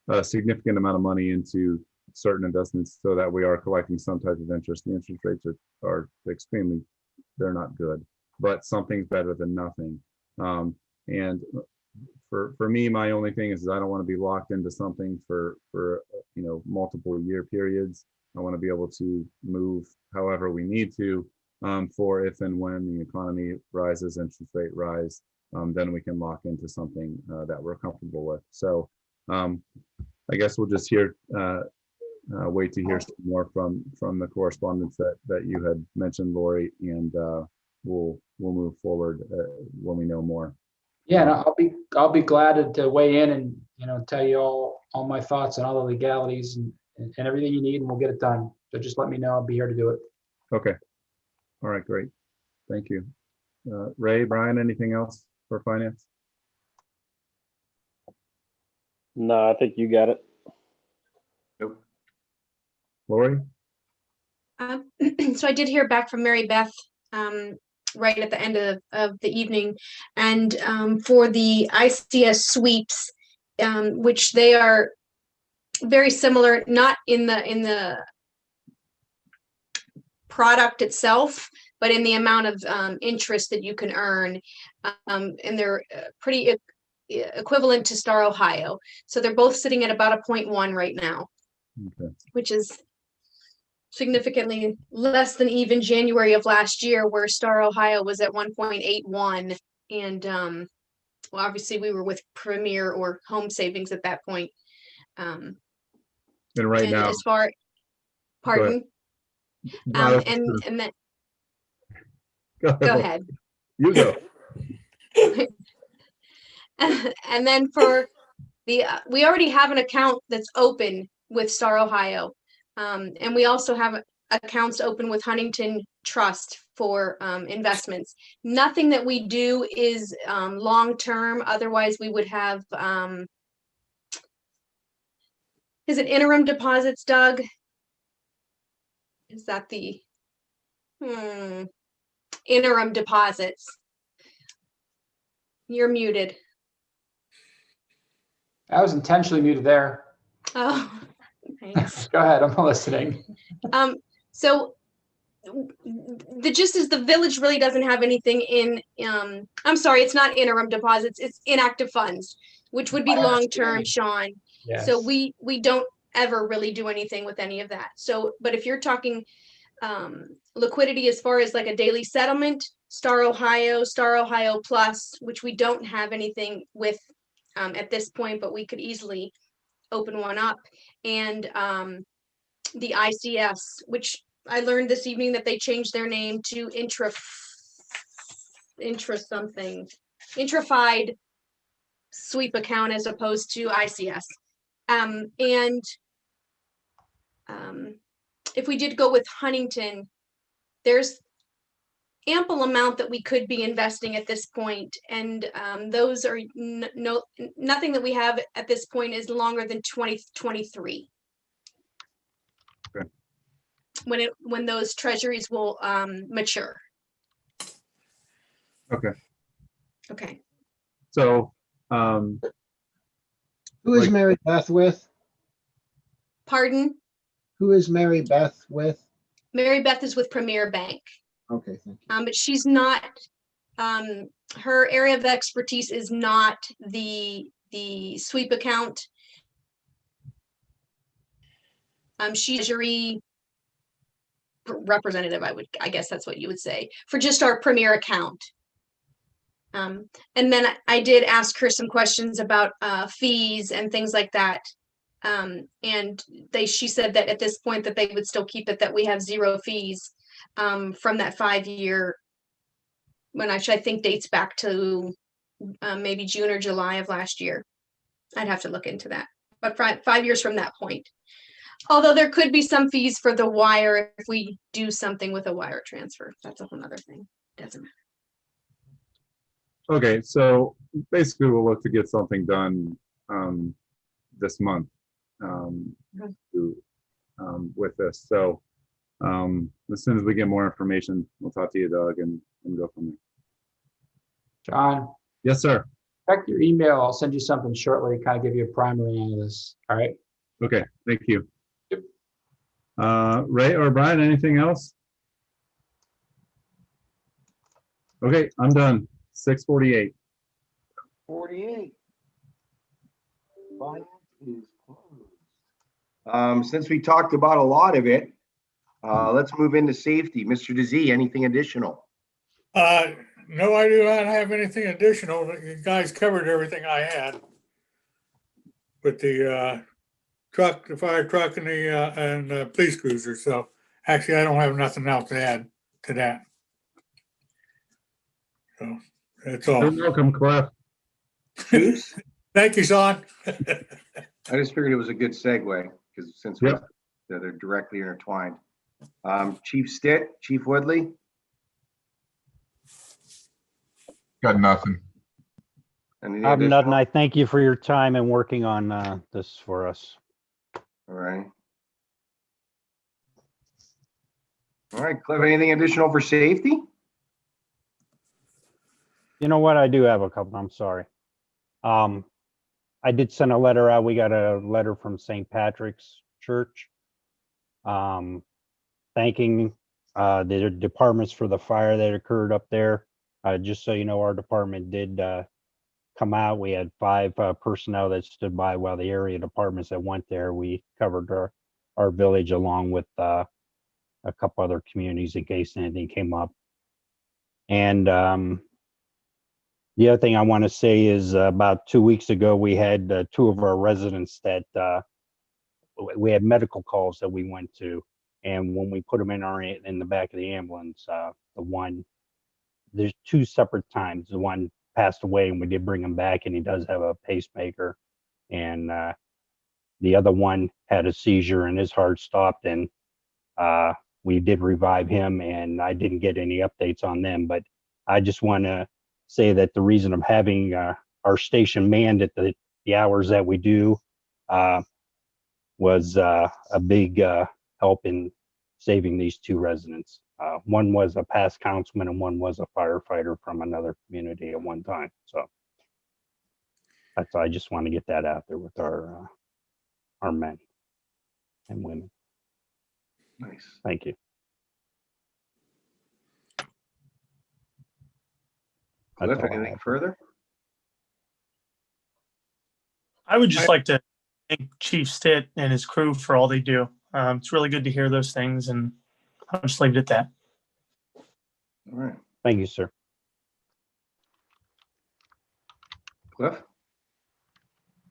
a significant amount of money into certain investments so that we are collecting some type of interest. The interest rates are extremely, they're not good, but something's better than nothing. And for me, my only thing is I don't want to be locked into something for you know, multiple year periods. I want to be able to move however we need to for if and when the economy rises, interest rate rise, then we can lock into something that we're comfortable with. So I guess we'll just wait to hear some more from the correspondence that you had mentioned, Lori, and we'll move forward when we know more. Yeah, and I'll be glad to weigh in and, you know, tell you all my thoughts on all the legalities and everything you need, and we'll get it done. So just let me know. I'll be here to do it. Okay. All right, great. Thank you. Ray, Brian, anything else for finance? No, I think you got it. Nope. Lori? So I did hear back from Mary Beth right at the end of the evening, and for the ICS sweeps, which they are very similar, not in the product itself, but in the amount of interest that you can earn. And they're pretty equivalent to Star Ohio. So they're both sitting at about a 0.1 right now, Okay. which is significantly less than even January of last year, where Star Ohio was at 1.81. And well, obviously we were with Premier or Home Savings at that point. And right And now, as far, pardon, no, and then go go ahead. You go. And then for the, we already have an account that's open with Star Ohio. And we also have accounts open with Huntington Trust for investments. Nothing that we do is long-term. Otherwise, we would have, is it interim deposits, Doug? Is that the interim deposits? You're muted. I was intentionally muted there. Oh, thanks. Go ahead, I'm listening. So the gist is the village really doesn't have anything in, I'm sorry, it's not interim deposits, it's inactive funds, which would be I long-term, understand. Sean. Yes. So we don't ever really do anything with any of that. So, but if you're talking liquidity as far as like a daily settlement, Star Ohio Plus, which we don't have anything with at this point, but we could easily open one up. And the ICS, which I learned this evening that they changed their name to Intrafied sweep account as opposed to ICS. If we did go with Huntington, there's ample amount that we could be investing at this point, and those are nothing that we have at this point is longer than 2023. Okay. When those treasuries will mature. Okay. Okay. So, Who is Like- Mary Beth with? Pardon? Who is Mary Beth with? Mary Beth is with Premier Bank. Okay, thank you. But she's not, her area of expertise is not the sweep account. She's Treasury representative, I guess that's what you would say, for just our Premier account. And then I did ask her some questions about fees and things like that. And she said that at this point that they would still keep it, that we have 0 fees from that 5-year, which I think dates back to maybe June or July of last year. I'd have to look into that, but 5 years from that point. Although there could be some fees for the wire if we do something with a wire transfer. That's a whole nother thing. Doesn't matter. okay, so basically we'll look to get something done this month with this. So as soon as we get more information, we'll talk to you, Doug, and go from there. John, Yes, sir. check your email. I'll send you something shortly, kind of give you a primary on this. All right. Okay, thank you. Yep. Ray or Brian, anything else? Okay, I'm done. 6:48. 48. Finance is closed. Since we talked about a lot of it, let's move into safety. Mr. DeZ, anything additional? No, I do not have anything additional. You guys covered everything I had. With the truck, the fire truck and the police cruiser. So actually, I don't have nothing else to add to that. So that's all. You're welcome, Cliff. Thank you, Sean. I just figured it was a good segue because since Yep. they're directly intertwined. Chief Stitt, Chief Woodley, Got nothing. anything I have nothing. additional? I thank you for your time and working on this for us. All right. All right, Cliff, anything additional for safety? You know what? I do have a couple. I'm sorry. I did send a letter out. We got a letter from St. Patrick's Church thanking the departments for the fire that occurred up there. Just so you know, our department did come out. We had 5 personnel that stood by while the area departments that went there. We covered our village along with a couple other communities in case anything came up. And the other thing I want to say is about 2 weeks ago, we had 2 of our residents that we had medical calls that we went to. And when we put them in the back of the ambulance, there's 2 separate times. The one passed away and we did bring him back, and he does have a pacemaker. And the other one had a seizure and his heart stopped, and we did revive him, and I didn't get any updates on them. But I just want to say that the reason of having our station manned at the hours that we do was a big help in saving these 2 residents. One was a past councilman and one was a firefighter from another community at one time. So I just want to get that out there with our men and women. Nice. Thank you. That's Cliff, all I anything have. further? I would just like to thank Chief Stitt and his crew for all they do. It's really good to hear those things, and I'll just leave it at that. All right. Thank you, sir. Cliff?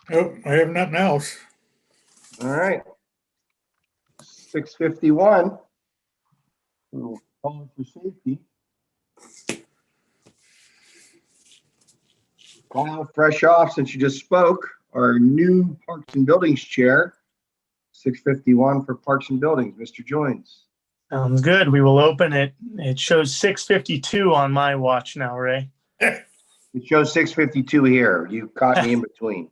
Nope, I have nothing else. All right. 6:51. We'll call for safety. Kyle, fresh off since you just spoke, our new Parks and Buildings Chair, 6:51 for Parks and Buildings, Mr. Joins. Sounds good. We will open it. It shows 6:52 on my watch now, Ray. It shows 6:52 here. You caught me in between.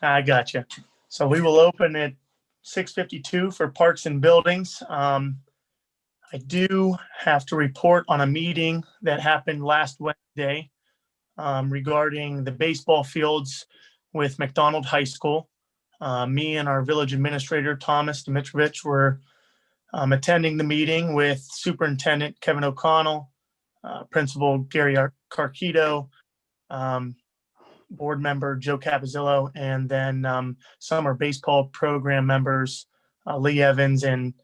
I got you. So we will open at 6:52 for Parks and Buildings. I do have to report on a meeting that happened last Wednesday regarding the baseball fields with McDonald High School. Me and our village administrator, Thomas Dimitrovich, were attending the meeting with Superintendent Kevin O'Connell, Principal Gary Carquito, Board Member Joe Capizillo, and then summer baseball program members, Lee Evans and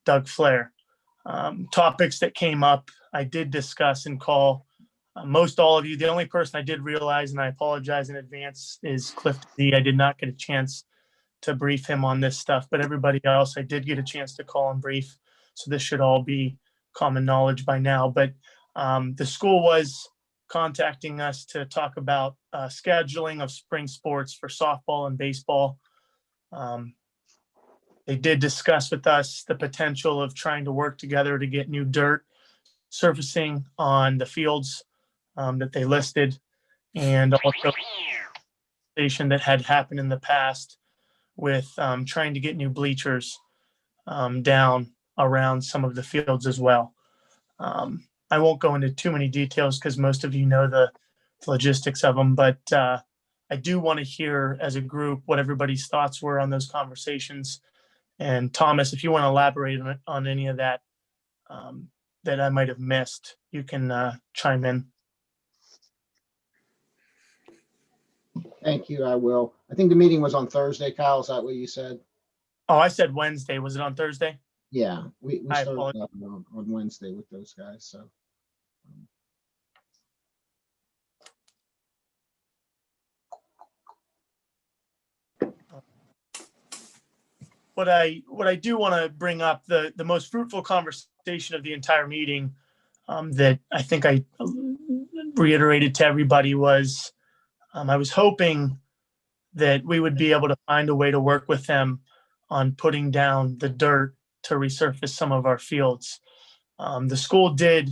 Doug Flair. Topics that came up, I did discuss and call most all of you. The only person I did realize, and I apologize in advance, is Cliff D. I did not get a chance to brief him on this stuff, but everybody else I did get a chance to call and brief. So this should all be common knowledge by now. But the school was contacting us to talk about scheduling of spring sports for softball and baseball. They did discuss with us the potential of trying to work together to get new dirt surfacing on the fields that they listed, and also station that had happened in the past with trying to get new bleachers down around some of the fields as well. I won't go into too many details because most of you know the logistics of them, but I do want to hear as a group what everybody's thoughts were on those conversations. And Thomas, if you want to elaborate on any of that that I might have missed, you can chime in. Thank you, I will. I think the meeting was on Thursday, Kyle, is that what you said? Oh, I said Wednesday. Was it on Thursday? Yeah, we I started apologize. up on Wednesday with those guys, so. What I do want to bring up, the most fruitful conversation of the entire meeting that I think I reiterated to everybody was I was hoping that we would be able to find a way to work with them on putting down the dirt to resurface some of our fields. The school did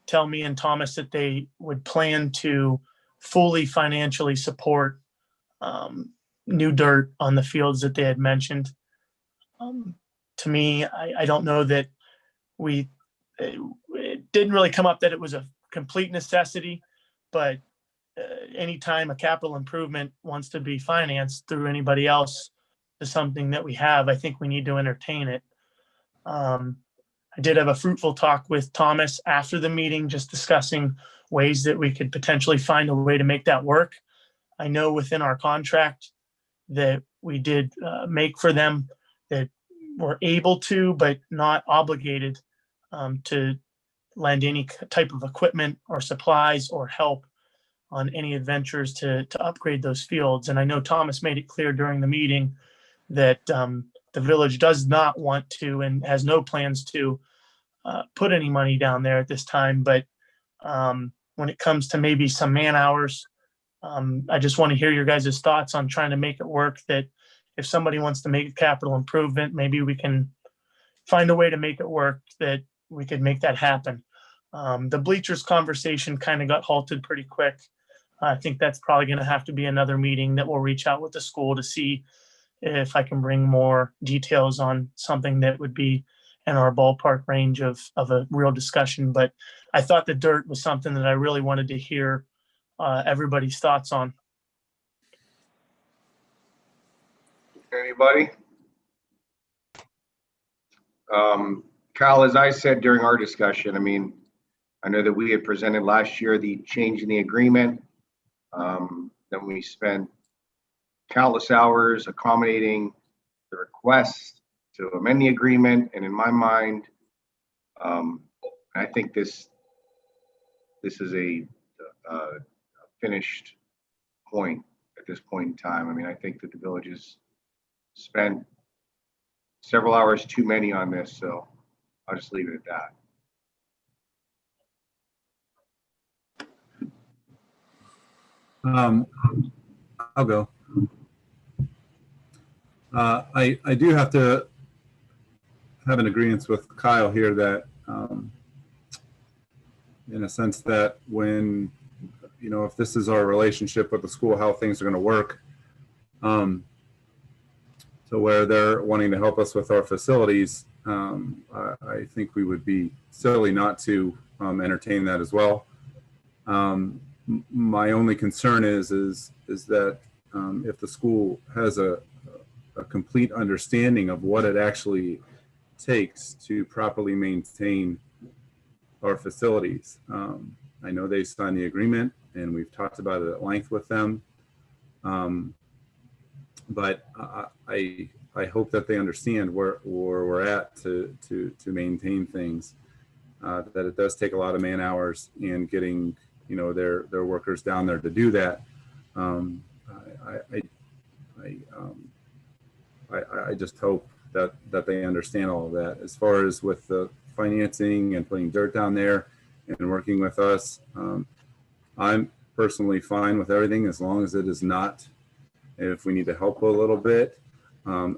tell me and Thomas that they would plan to fully financially support new dirt on the fields that they had mentioned. To me, I don't know that it didn't really come up that it was a complete necessity, but anytime a capital improvement wants to be financed through anybody else to something that we have, I think we need to entertain it. I I did have a fruitful talk with Thomas after the meeting, just discussing ways that we could potentially find a way to make that work. I know within our contract that we did make for them that we're able to, but not obligated to lend any type of equipment or supplies or help on any adventures to upgrade those fields. And I know Thomas made it clear during the meeting that the village does not want to and has no plans to put any money down there at this time. But when it comes to maybe some man hours, I just want to hear your guys' thoughts on trying to make it work, that if somebody wants to make a capital improvement, maybe we can find a way to make it work, that we could make that happen. The bleachers conversation kind of got halted pretty quick. I think that's probably going to have to be another meeting that we'll reach out with the school to see if I can bring more details on something that would be in our ballpark range of a real discussion. But I thought the dirt was something that I really wanted to hear everybody's thoughts on. Anybody? Kyle, as I said during our discussion, I mean, I know that we had presented last year the change in the agreement. Then we spent countless hours accommodating the request to amend the agreement. And in my mind, I think this is a finished point at this point in time. I mean, I think that the village has spent several hours too many on this, so I'll just leave it at that. I'll go. I do have to have an agreement with Kyle here that, in a sense that when, you know, if this is our relationship with the school, how things are going to work, so where they're wanting to help us with our facilities, I think we would be silly not to entertain that as well. My only concern is that if the school has a complete understanding of what it actually takes to properly maintain our facilities. I know they signed the agreement and we've talked about it at length with them. But I hope that they understand where we're at to maintain things, that it does take a lot of man hours and getting, you know, their workers down there to do that. I just hope that they understand all of that. As far as with the financing and putting dirt down there and working with us, I'm personally fine with everything as long as it is not, if we need to help a little bit, I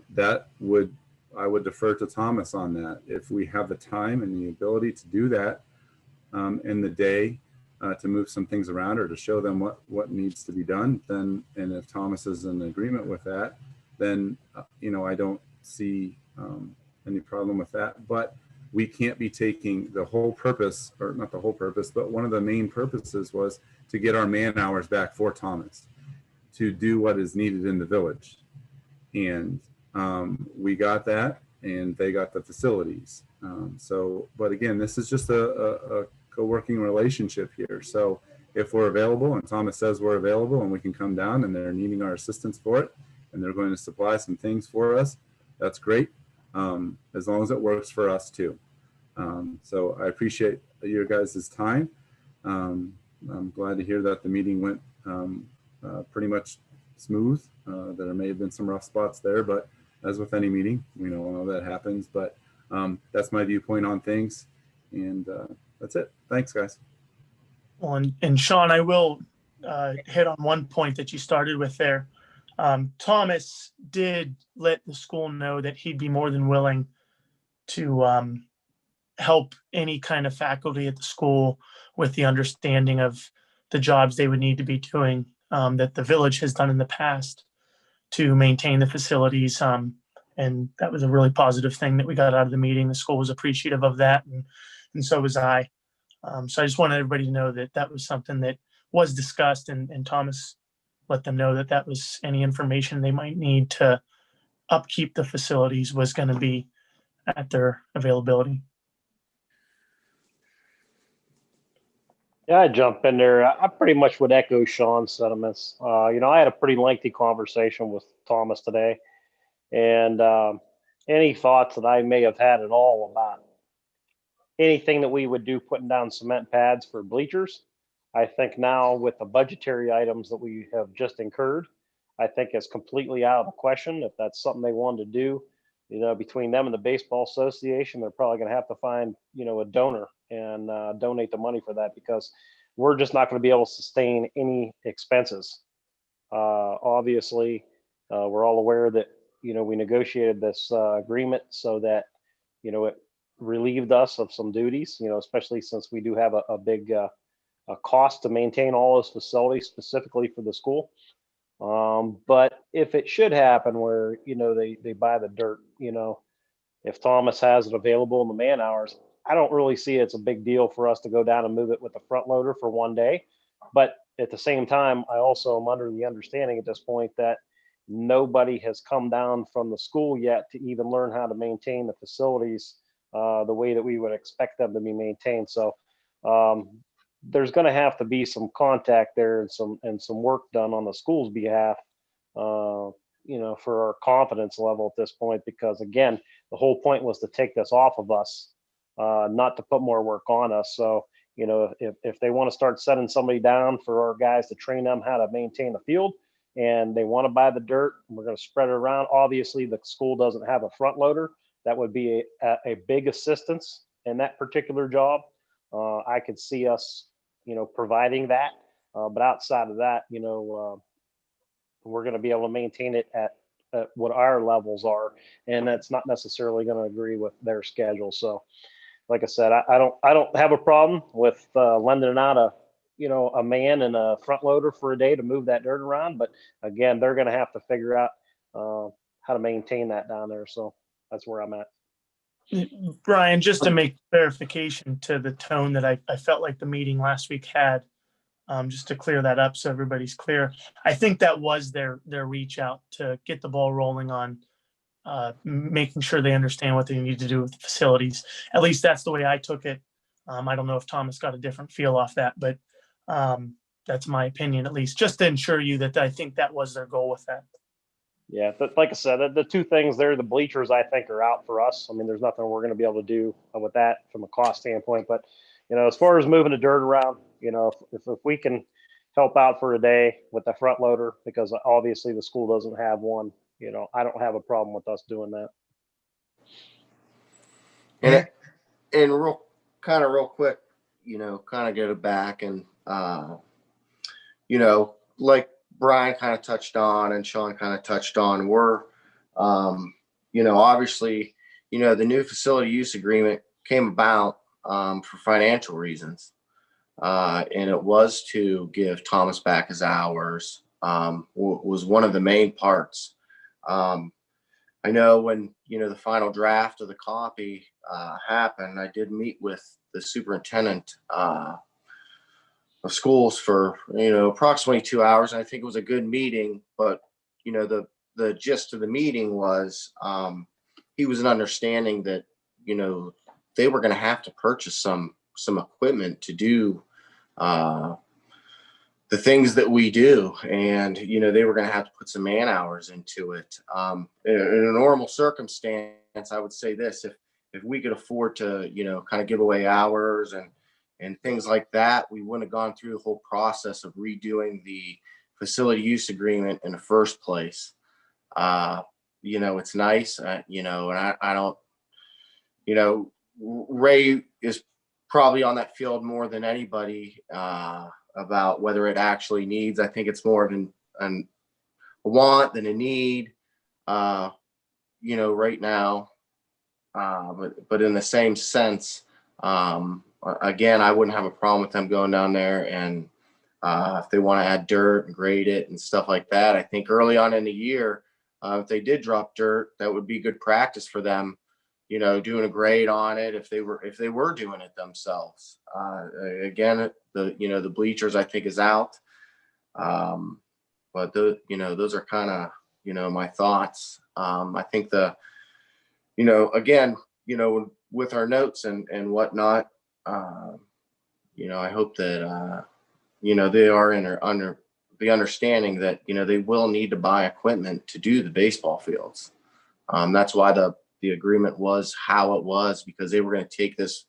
would defer to Thomas on that. If we have the time and the ability to do that in the day, to move some things around or to show them what needs to be done, then, and if Thomas is in agreement with that, then, you know, I don't see any problem with that. But we can't be taking the whole purpose, or not the whole purpose, but one of the main purposes was to get our man hours back for Thomas to do what is needed in the village. And we got that, and they got the facilities. But again, this is just a co-working relationship here. So if we're available and Thomas says we're available and we can come down and they're needing our assistance for it and they're going to supply some things for us, that's great. As long as it works for us too. So I appreciate your guys' time. I'm glad to hear that the meeting went pretty much smooth. There may have been some rough spots there, but as with any meeting, we know that happens, but that's my viewpoint on things. And that's it. Thanks, guys. Well, and Sean, I will hit on one point that you started with there. Thomas did let the school know that he'd be more than willing to help any kind of faculty at the school with the understanding of the jobs they would need to be doing, that the village has done in the past to maintain the facilities. And that was a really positive thing that we got out of the meeting. The school was appreciative of that, and so was I. So I just wanted everybody to know that that was something that was discussed, and Thomas let them know that that was any information they might need to upkeep the facilities was going to be at their availability. Yeah, I jump in there. I pretty much would echo Sean's sentiments. I had a pretty lengthy conversation with Thomas today, and any thoughts that I may have had at all about anything that we would do putting down cement pads for bleachers, I think now with the budgetary items that we have just incurred, I think it's completely out of the question. If that's something they wanted to do, between them and the baseball association, they're probably going to have to find, a donor and donate the money for that, because we're just not going to be able to sustain any expenses. Obviously, we're all aware that, we negotiated this agreement so that, it relieved us of some duties, especially since we do have a big a cost to maintain all those facilities specifically for the school. But if it should happen where, they buy the dirt, if Thomas has it available in the man hours, I don't really see it's a big deal for us to go down and move it with the front loader for one day. But at the same time, I also am under the understanding at this point that nobody has come down from the school yet to even learn how to maintain the facilities the way that we would expect them to be maintained. So there's going to have to be some contact there and some work done on the school's behalf, for our confidence level at this point, because again, the whole point was to take this off of us, not to put more work on us. So, if they want to start setting somebody down for our guys to train them how to maintain the field, and they want to buy the dirt, we're going to spread it around. Obviously, the school doesn't have a front loader. That would be a big assistance in that particular job. I could see us, providing that. But outside of that, we're going to be able to maintain it at what our levels are, and that's not necessarily going to agree with their schedule. So, like I said, I don't have a problem with lending out a man and a front loader for a day to move that dirt around. But again, they're going to have to figure out how to maintain that down there. So that's where I'm at. Brian, just to make clarification to the tone that I felt like the meeting last week had, just to clear that up so everybody's clear. I think that was their reach out to get the ball rolling on making sure they understand what they need to do with the facilities. At least that's the way I took it. I don't know if Thomas got a different feel off that, but that's my opinion, at least, just to ensure you that I think that was their goal with that. Yeah, but like I said, the two things there, the bleachers, I think, are out for us. I mean, there's nothing we're going to be able to do with that from a cost standpoint. But, as far as moving the dirt around, if we can help out for a day with the front loader, because obviously the school doesn't have one, I don't have a problem with us doing that. And real quick, kind of get it back and, like Brian kind of touched on and Sean kind of touched on, we're, obviously, the new facility use agreement came about for financial reasons. And it was to give Thomas back his hours, was one of the main parts. I know when, the final draft of the copy happened, I did meet with the superintendent of schools for, approximately 2 hours. And I think it was a good meeting, but, the gist of the meeting was he was an understanding that, they were going to have to purchase some equipment to do the things that we do. And, they were going to have to put some man hours into it. In a normal circumstance, I would say this, if we could afford to, kind of give away hours and things like that, we wouldn't have gone through the whole process of redoing the facility use agreement in the first place. It's nice, and I don't, Ray is probably on that field more than anybody about whether it actually needs. I think it's more of a want than a need, right now. But in the same sense, again, I wouldn't have a problem with them going down there and if they want to add dirt and grade it and stuff like that. I think early on in the year, if they did drop dirt, that would be good practice for them, doing a grade on it if they were doing it themselves. Again, the bleachers I think is out. But those are kind of, my thoughts. I think again, with our notes and whatnot, I hope that, they are under the understanding that, they will need to buy equipment to do the baseball fields. That's why the agreement was how it was, because they were going to take this,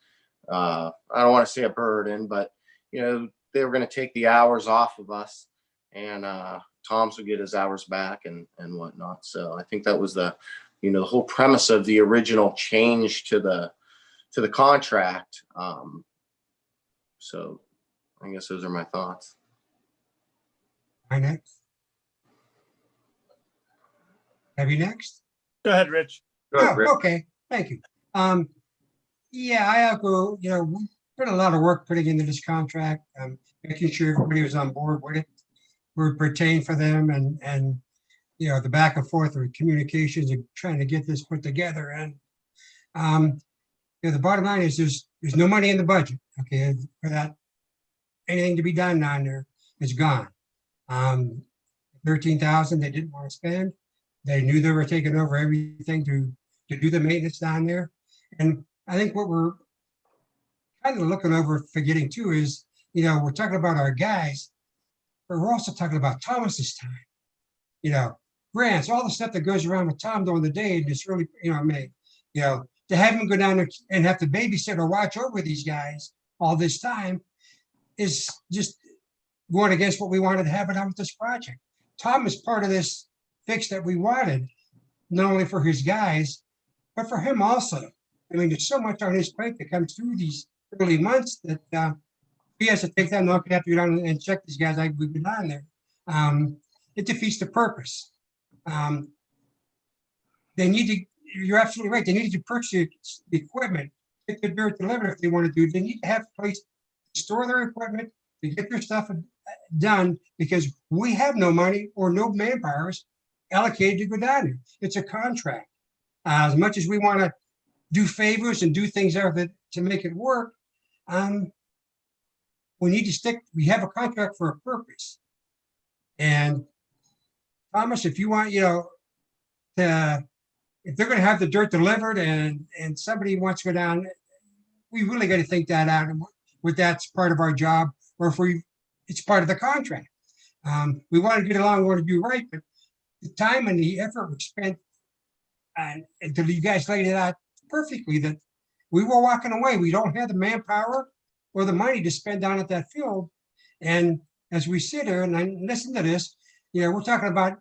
I don't want to say a burden, but, they were going to take the hours off of us, and Tom's would get his hours back and whatnot. So I think that was the whole premise of the original change to the contract. So I guess those are my thoughts. My next. Have you next? Go ahead, Rich. Go ahead, Oh, Rick. okay, thank you. Yeah, I echo, we put a lot of work putting into this contract, making sure everybody was on board with it. We're pertain for them and the back and forth of communications and trying to get this put together. And the bottom line is there's no money in the budget, okay, for that. Anything to be done down there is gone. 13,000 they didn't want to spend. They knew they were taking over everything to do the maintenance down there. And I think what we're kind of looking over forgetting too is, we're talking about our guys, but we're also talking about Thomas's time. Grants, all the stuff that goes around with Tom during the day, just really, to have him go down there and have to babysit or watch over these guys all this time is just going against what we wanted to have it on with this project. Tom is part of this fix that we wanted, not only for his guys, but for him also. I mean, there's so much on his plate that comes through these early months that he has to take that look after you down and check these guys like we've been on there. It defeats the purpose. They need to, you're absolutely right. They need to purchase the equipment, get the dirt delivered if they want to do it. They need to have a place to store their equipment, to get their stuff done, because we have no money or no manpowers allocated to go down there. It's a contract. As much as we want to do favors and do things there to make it work, we need to stick, we have a contract for a purpose. And Thomas, if you want, if they're going to have the dirt delivered and somebody wants to go down, we really got to think that out, and what that's part of our job, or if it's part of the contract. We want to get along, we want to do right, but the time and the effort was spent, and until you guys laid it out perfectly, that we were walking away. We don't have the manpower or the money to spend down at that field. And as we sit here and I listen to this, we're talking about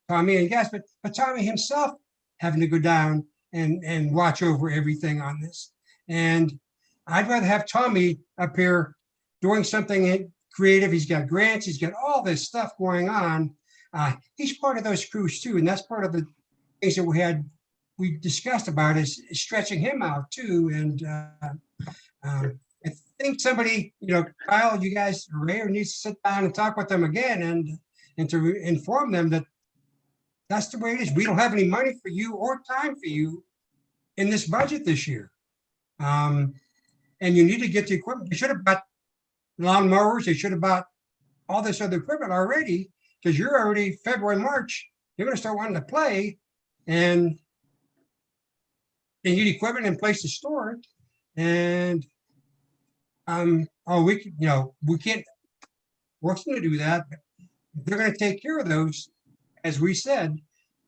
Tommy and guys, but Tommy himself having to go down and watch over everything on this. And I'd rather have Tommy up here doing something creative. He's got grants, he's got all this stuff going on. He's part of those crews too. And that's part of the things that we discussed about is stretching him out too. And I think somebody, Kyle, you guys, Ray, needs to sit down and talk with them again and to inform them that that's the way it is. We don't have any money for you or time for you in this budget this year. And you need to get the equipment. They should have bought lawn mowers. They should have bought all this other equipment already, because you're already February, March. You're going to start wanting to play, and they need equipment in place to store it. And we can't force them to do that. But they're going to take care of those. As we said,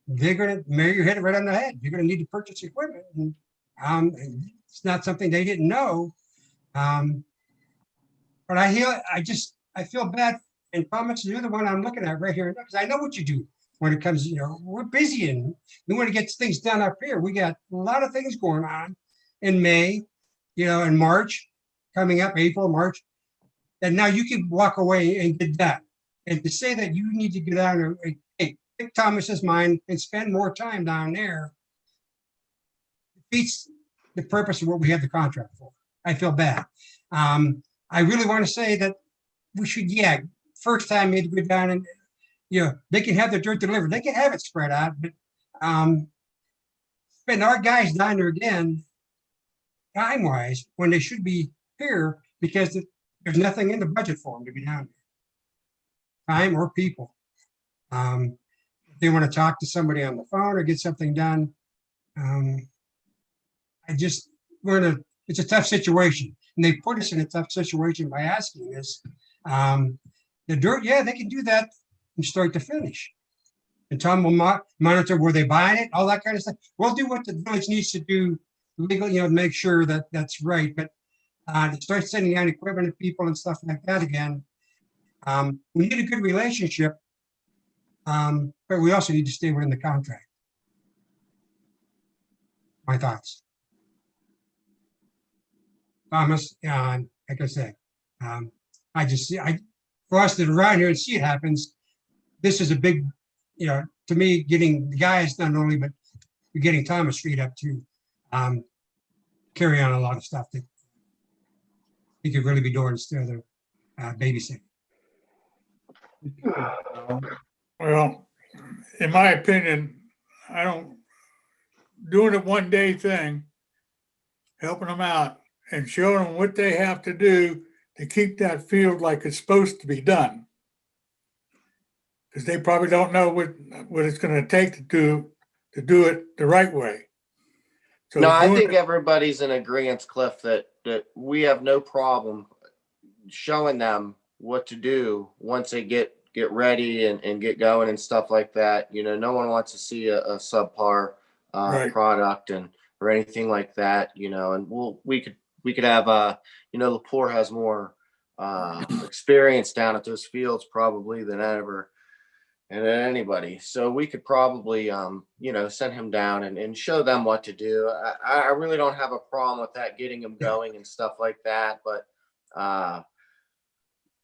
they're going to marry your head right on the head. You're going to need to purchase equipment. And it's not something they didn't know. But I feel bad. And Thomas, you're the one I'm looking at right here, because I know what you do when it comes, we're busy and we want to get things done up here. We got a lot of things going on in May, in March, coming up, April, March. And now you can walk away and get that. And to say that you need to get down and take Thomas's mind and spend more time down there defeats the purpose of what we have the contract for. I feel bad. I really want to say that we should, first time maybe go down and, they can have their dirt delivered. They can have it spread out, but spend our guys down there again, time-wise, when they should be here, because there's nothing in the budget for them to be down there. Time or people. If they want to talk to somebody on the phone or get something done, I just want to it's a tough situation. And they put us in a tough situation by asking us. The dirt, yeah, they can do that from start to finish. And Tom will monitor where they buying it, all that kind of stuff. We'll do what the village needs to do legally, to make sure that that's right. But to start sending out equipment to people and stuff like that again, we need a good relationship, but we also need to stay within the contract. My thoughts. Thomas, like I said, I just see, for us that are around here and see it happens, this is a big, to me, getting the guys not only, but you're getting Thomas freed up to carry on a lot of stuff that he could really be doing instead of babysitting. Well, in my opinion, doing a one-day thing, helping them out and showing them what they have to do to keep that field like it's supposed to be done. Because they probably don't know what it's going to take to do it the right way. So No, I think everybody's in agreement, Cliff, that we have no problem showing them what to do once they get ready and get going and stuff like that. No one wants to see a subpar Right. product or anything like that. And we could have Lepore has more experience down at those fields probably than ever. And anybody, so we could probably, send him down and show them what to do. I really don't have a problem with that, getting them going and stuff like that. But, kind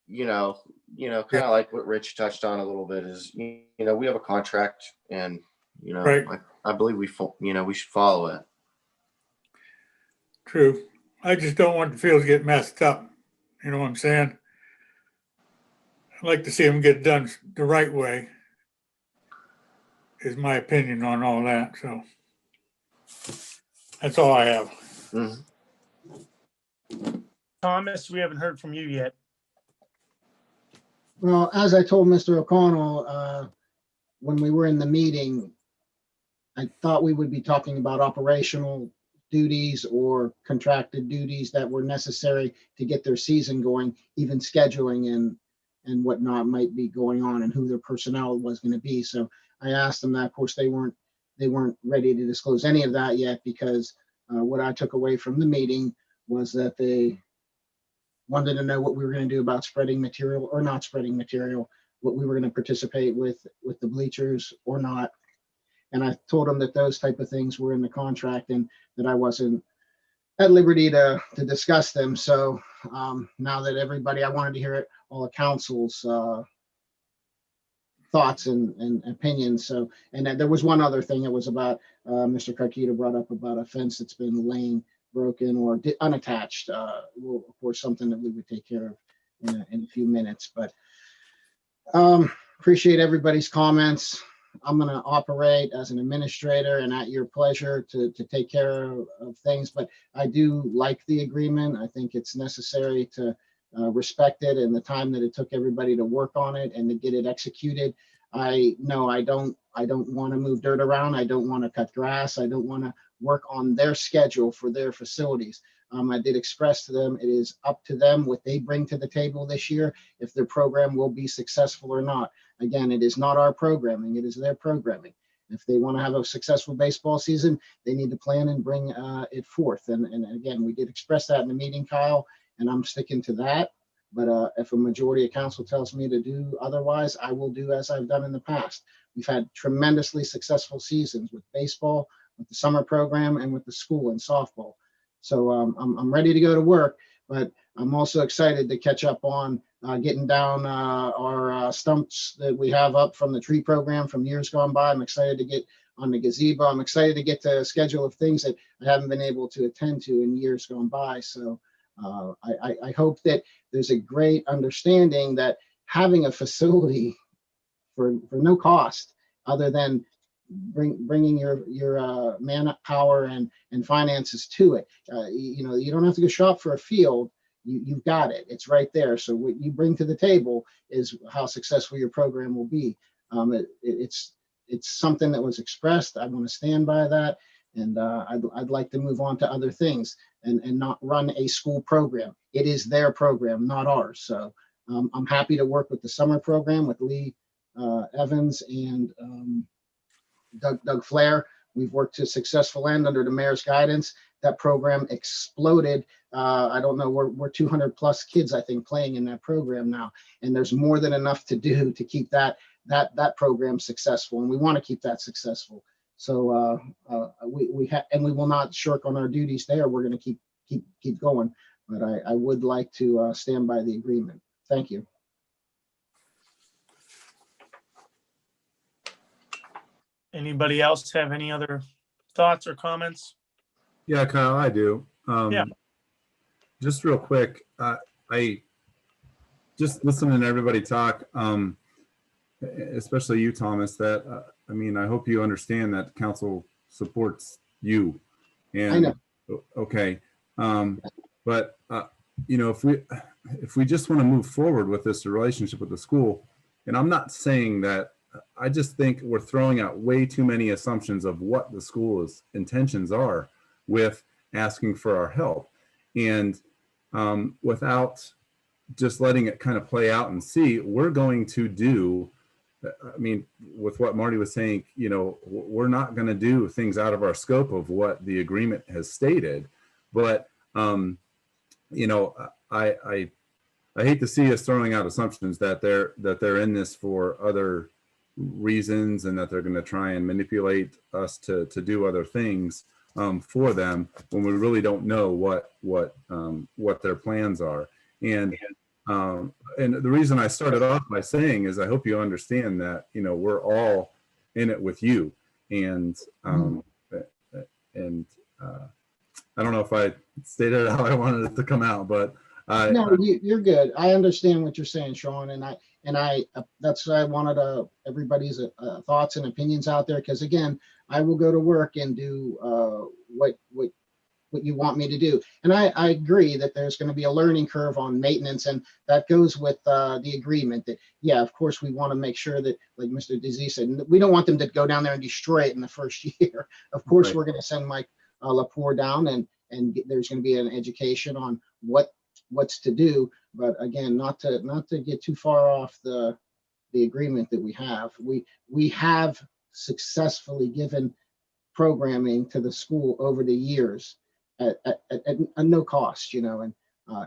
of like what Rich touched on a little bit is, we have a contract, and Right. I believe we should follow it. True. I just don't want the field to get messed up. You know what I'm saying? I'd like to see them get done the right way, is my opinion on all that. So that's all I have. Mm-hmm. Thomas, we haven't heard from you yet. Well, as I told Mr. O'Connell, when we were in the meeting, I thought we would be talking about operational duties or contracted duties that were necessary to get their season going, even scheduling and whatnot might be going on, and who their personnel was going to be. So I asked them that. Of course, they weren't ready to disclose any of that yet, because what I took away from the meeting was that they wanted to know what we were going to do about spreading material or not spreading material, what we were going to participate with the bleachers or not. And I told them that those type of things were in the contract and that I wasn't at liberty to discuss them. So now that everybody, I wanted to hear all the council's thoughts and opinions. So, and then there was one other thing that was about, Mr. Karkita brought up about a fence that's been laying broken or unattached. Well, of course, something that we would take care of in a few minutes, but appreciate everybody's comments. I'm going to operate as an administrator and at your pleasure to take care of things, but I do like the agreement. I think it's necessary to respect it and the time that it took everybody to work on it and to get it executed. I don't want to move dirt around. I don't want to cut grass. I don't want to work on their schedule for their facilities. I did express to them, it is up to them what they bring to the table this year, if their program will be successful or not. Again, it is not our programming, it is their programming. If they want to have a successful baseball season, they need to plan and bring it forth. And again, we did express that in the meeting, Kyle, and I'm sticking to that. But if a majority of council tells me to do otherwise, I will do as I've done in the past. We've had tremendously successful seasons with baseball, with the summer program, and with the school and softball. So I'm ready to go to work, but I'm also excited to catch up on getting down our stumps that we have up from the tree program from years gone by. I'm excited to get on the gazebo. I'm excited to get to a schedule of things that I haven't been able to attend to in years gone by. So I hope that there's a great understanding that having a facility for no cost other than bringing your manpower and finances to it. You don't have to go shop for a field. You've got it. It's right there. So what you bring to the table is how successful your program will be. It's something that was expressed. I want to stand by that. And I'd like to move on to other things. and not run a school program. It is their program, not ours. So I'm happy to work with the summer program with Lee Evans and Doug Flair. We've worked to a successful end under the mayor's guidance. That program exploded. I don't know, we're 200 plus kids, I think, playing in that program now. And there's more than enough to do to keep that program successful. And we want to keep that successful. So we will not shirk on our duties there. We're going to keep going. But I would like to stand by the agreement. Thank you. Anybody else have any other thoughts or comments? Yeah, Kyle, I do. Yeah. Just real quick, I just listening to everybody talk, especially you, Thomas, that, I mean, I hope you understand that council supports you. And, I know. Okay. But, you know, if we just want to move forward with this relationship with the school, and I'm not saying that, I just think we're throwing out way too many assumptions of what the school's intentions are with asking for our help. And without just letting it kind of play out and see, we're going to do, I mean, with what Marty was saying, you know, we're not going to do things out of our scope of what the agreement has stated. But, you know, I hate to see us throwing out assumptions that they're in this for other reasons and that they're going to try and manipulate us to do other things for them when we really don't know what their plans are. And the reason I started off by saying is I hope you understand that, you know, we're all in it with you. And I don't know if I stated how I wanted it to come out, but no, you're good. I understand what you're saying, Sean, and I that's why I wanted everybody's thoughts and opinions out there, because again, I will go to work and do what you want me to do. And I agree that there's going to be a learning curve on maintenance, and that goes with the agreement that, yeah, of course, we want to make sure that, like Mr. Dizzy said, we don't want them to go down there and destroy it in the first year. Of course, Right. We're going to send Mike Lepore down, and there's going to be an education on what's to do. But again, not to get too far off the agreement that we have. We have successfully given programming to the school over the years at no cost, you know, and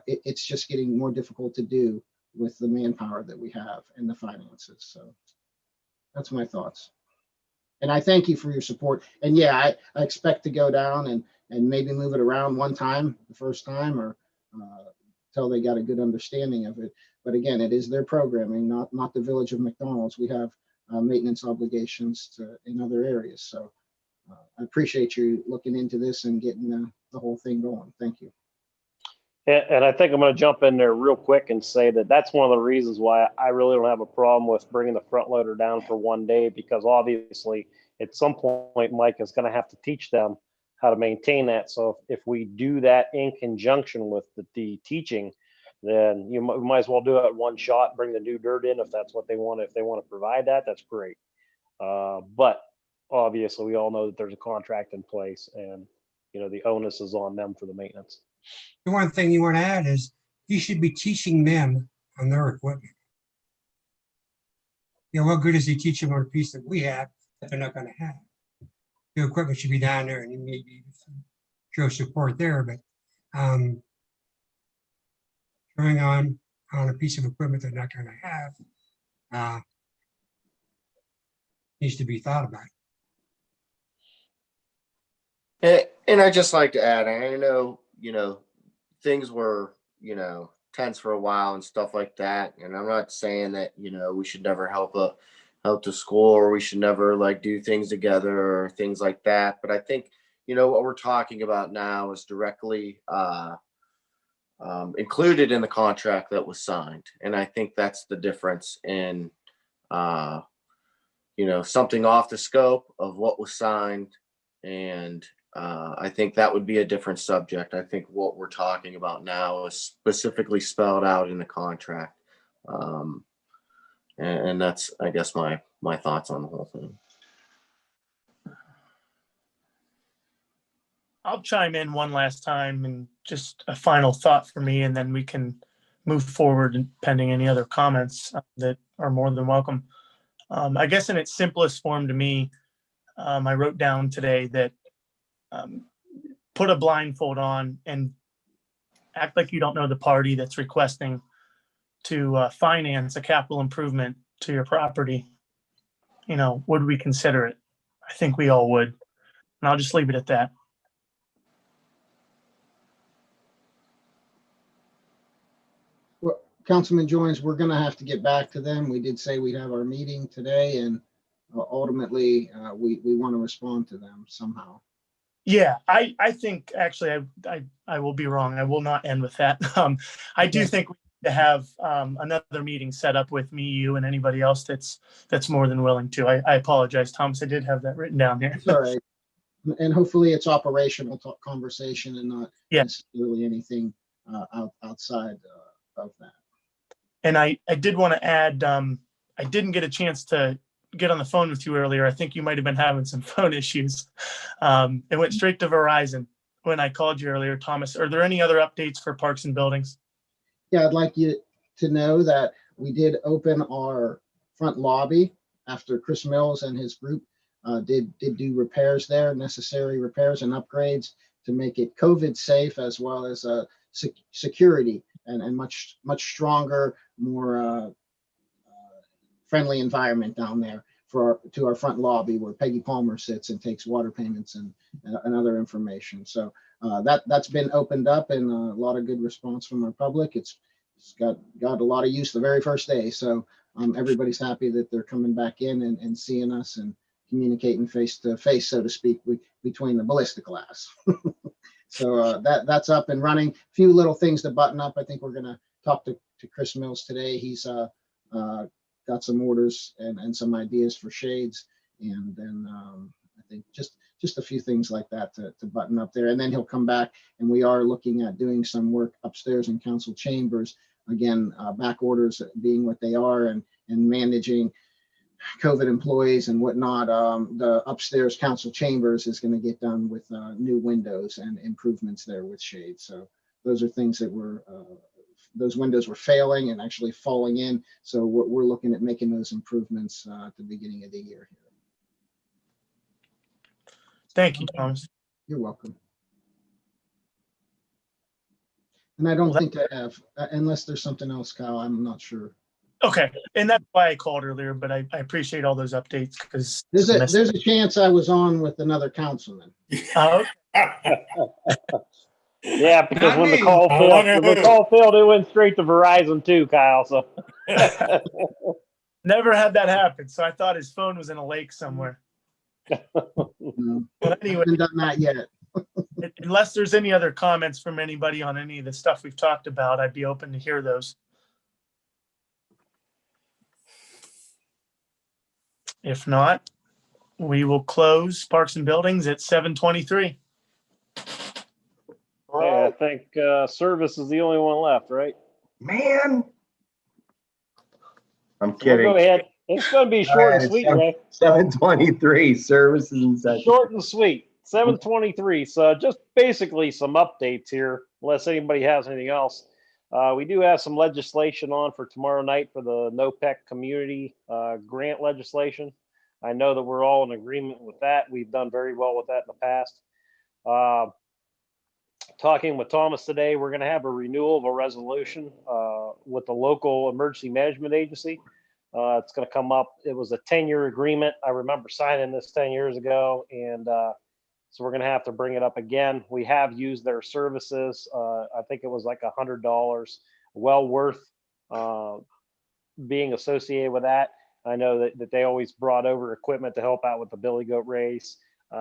it's just getting more difficult to do with the manpower that we have and the finances. So that's my thoughts. And I thank you for your support. And yeah, I expect to go down and maybe move it around one time, the first time, or till they got a good understanding of it. But again, it is their programming, not the Village of McDonald's. We have maintenance obligations in other areas. So I appreciate you looking into this and getting the whole thing going. Thank you. And I think I'm going to jump in there real quick and say that that's one of the reasons why I really don't have a problem with bringing the front loader down for one day, because obviously at some point Mike is going to have to teach them how to maintain that. So if we do that in conjunction with the teaching, then you might as well do it one shot, bring the new dirt in if that's what they want. If they want to provide that, that's great. But obviously we all know that there's a contract in place, and you know the onus is on them for the maintenance. The one thing you want to add is you should be teaching them on their equipment. You know, what good is he teaching on a piece that we have that they're not going to have? The equipment should be down there, and you maybe show support there, but showing on a piece of equipment they're not going to have needs to be thought about. And I just like to add, I know, you know, things were, you know, tense for a while and stuff like that. And I'm not saying that, you know, we should never help the school, or we should never like do things together or things like that. But I think, you know, what we're talking about now is directly included in the contract that was signed. And I think that's the difference in, you know, something off the scope of what was signed. And I think that would be a different subject. I think what we're talking about now is specifically spelled out in the contract. And that's, I guess, my thoughts on the whole thing. I'll chime in one last time and just a final thought for me, and then we can move forward and pending any other comments that are more than welcome. I guess in its simplest form to me, I wrote down today that put a blindfold on and act like you don't know the party that's requesting to finance a capital improvement to your property. You know, would we consider it? I think we all would. And I'll just leave it at that. Well, Councilman Joins, we're gonna have to get back to them. We did say we'd have our meeting today, and ultimately, we want to respond to them somehow. Yeah, I think actually I will be wrong. I will not end with that. I do think we need to have another meeting set up with me, you, and anybody else that's more than willing to. I apologize, Thomas. I did have that written down here. It's all right. And hopefully it's operational conversation and not Yeah. necessarily anything outside of that. And I did want to add, I didn't get a chance to get on the phone with you earlier. I think you might have been having some phone issues. It went straight to Verizon when I called you earlier, Thomas. Are there any other updates for Parks and Buildings? Yeah, I'd like you to know that we did open our front lobby after Chris Mills and his group did do repairs there, necessary repairs and upgrades to make it COVID safe, as well as security and much stronger, more friendly environment down there to our front lobby where Peggy Palmer sits and takes water payments and other information. So that's been opened up, and a lot of good response from our public. It's got a lot of use the very first day. So everybody's happy that they're coming back in and seeing us and communicating face to face, so to speak, between the ballistic glass. So that's up and running. A few little things to button up. I think we're gonna talk to Chris Mills today. He's got some orders and some ideas for shades, and then I think just a few things like that to button up there. And then he'll come back, and we are looking at doing some work upstairs in council chambers. Again, back orders being what they are, and managing COVID employees and whatnot. The upstairs council chambers is going to get done with new windows and improvements there with shades. So those are things that those windows were failing and actually falling in. So we're looking at making those improvements at the beginning of the year here. Thank you, Thomas. You're welcome. And I don't think I have, unless there's something else, Kyle, I'm not sure. Okay, and that's why I called earlier, but I appreciate all those updates because there's a chance I was on with another councilman. Yeah, because when the call failed, it went straight to Verizon too, Kyle. So never had that happen. So I thought his phone was in a lake somewhere. No, But anyway, haven't done that yet. Unless there's any other comments from anybody on any of the stuff we've talked about, I'd be open to hear those. If not, we will close Parks and Buildings at 7:23. yeah, I think service is the only one left, right? Man, I'm We'll kidding. go ahead. It's going to be short and sweet, Ray. 7:23 services and session. Short and sweet. 7:23. So just basically some updates here, unless anybody has anything else. We do have some legislation on for tomorrow night for the NOPEC community grant legislation. I know that we're all in agreement with that. We've done very well with that in the past. Talking with Thomas today, we're going to have a renewal of a resolution with the local emergency management agency. It's going to come up. It was a 10-year agreement. I remember signing this 10 years ago, and so we're going to have to bring it up again. We have used their services. I think it was like $100. Well worth being associated with that. I know that they always brought over equipment to help out with the Billy Goat race.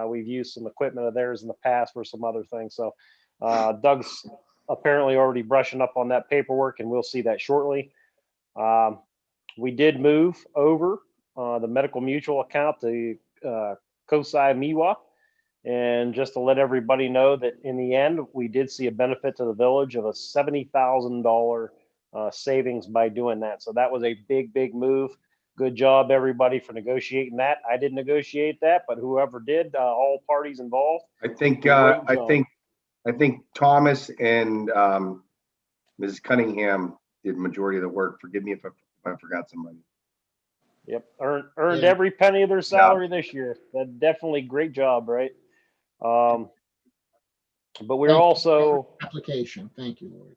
We've used some equipment of theirs in the past for some other things. So Doug's apparently already brushing up on that paperwork, and we'll see that shortly. We did move over the Medical Mutual account to COSI MIWA. And just to let everybody know that in the end, we did see a benefit to the village of a $70,000 savings by doing that. So that was a big, big move. good job, everybody, for negotiating that. I didn't negotiate that, but whoever did, all parties involved. I think, Great I job. think Thomas and Mrs. Cunningham did majority of the work. Forgive me if I forgot somebody. Yep, earned Yeah. every penny of their salary this year. That definitely great job, right? But we're Thank you. also Application. Thank you, Lori.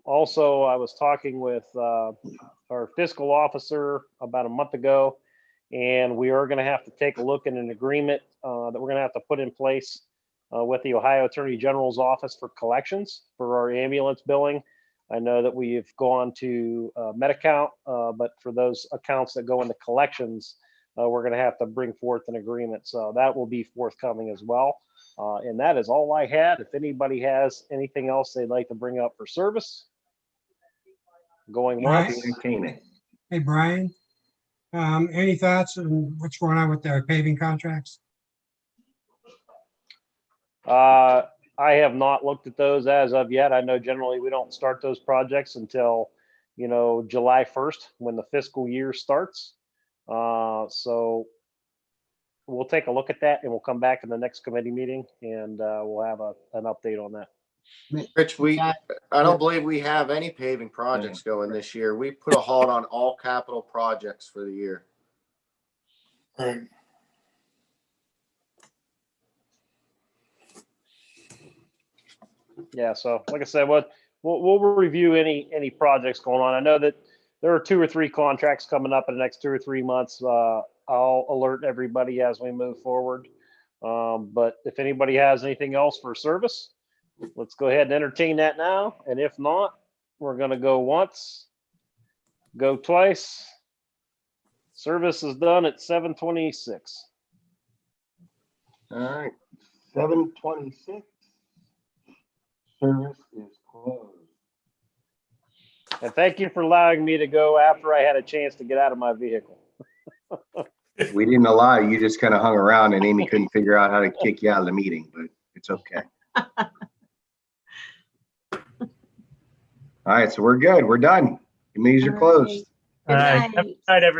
also, I was talking with our fiscal officer about a month ago, and we are going to have to take a look at an agreement that we're going to have to put in place with the Ohio Attorney General's office for collections for our ambulance billing. I know that we've gone to Medi-Account, but for those accounts that go into collections, we're going to have to bring forth an agreement. So that will be forthcoming as well. And that is all I had. If anybody has anything else they'd like to bring up for service, going Right. once. Entertaining. Hey, Brian, any thoughts on what's going on with their paving contracts? I have not looked at those as of yet. I know generally we don't start those projects until, July 1st when the fiscal year starts. So we'll take a look at that and we'll come back in the next committee meeting and we'll have an update on that. Rich, I don't believe we have any paving projects going this year. We put a halt on all capital projects for the year. Right. Yeah, so like I said, we'll review any projects going on. I know that there are 2 or 3 contracts coming up in the next 2 or 3 months. I'll alert everybody as we move forward. But if anybody has anything else for service, let's go ahead and entertain that now. And if not, we're gonna go once, go twice. Service is done at 7:26. All right, 7:26. Service is closed. And thank you for allowing me to go after I had a chance to get out of my vehicle. We didn't allow you, you just kind of hung around and Amy couldn't figure out how to kick you out of the meeting, but it's okay. All right, so we're good. We're done. Meetings are closed. Good All right. night. Good night, everybody.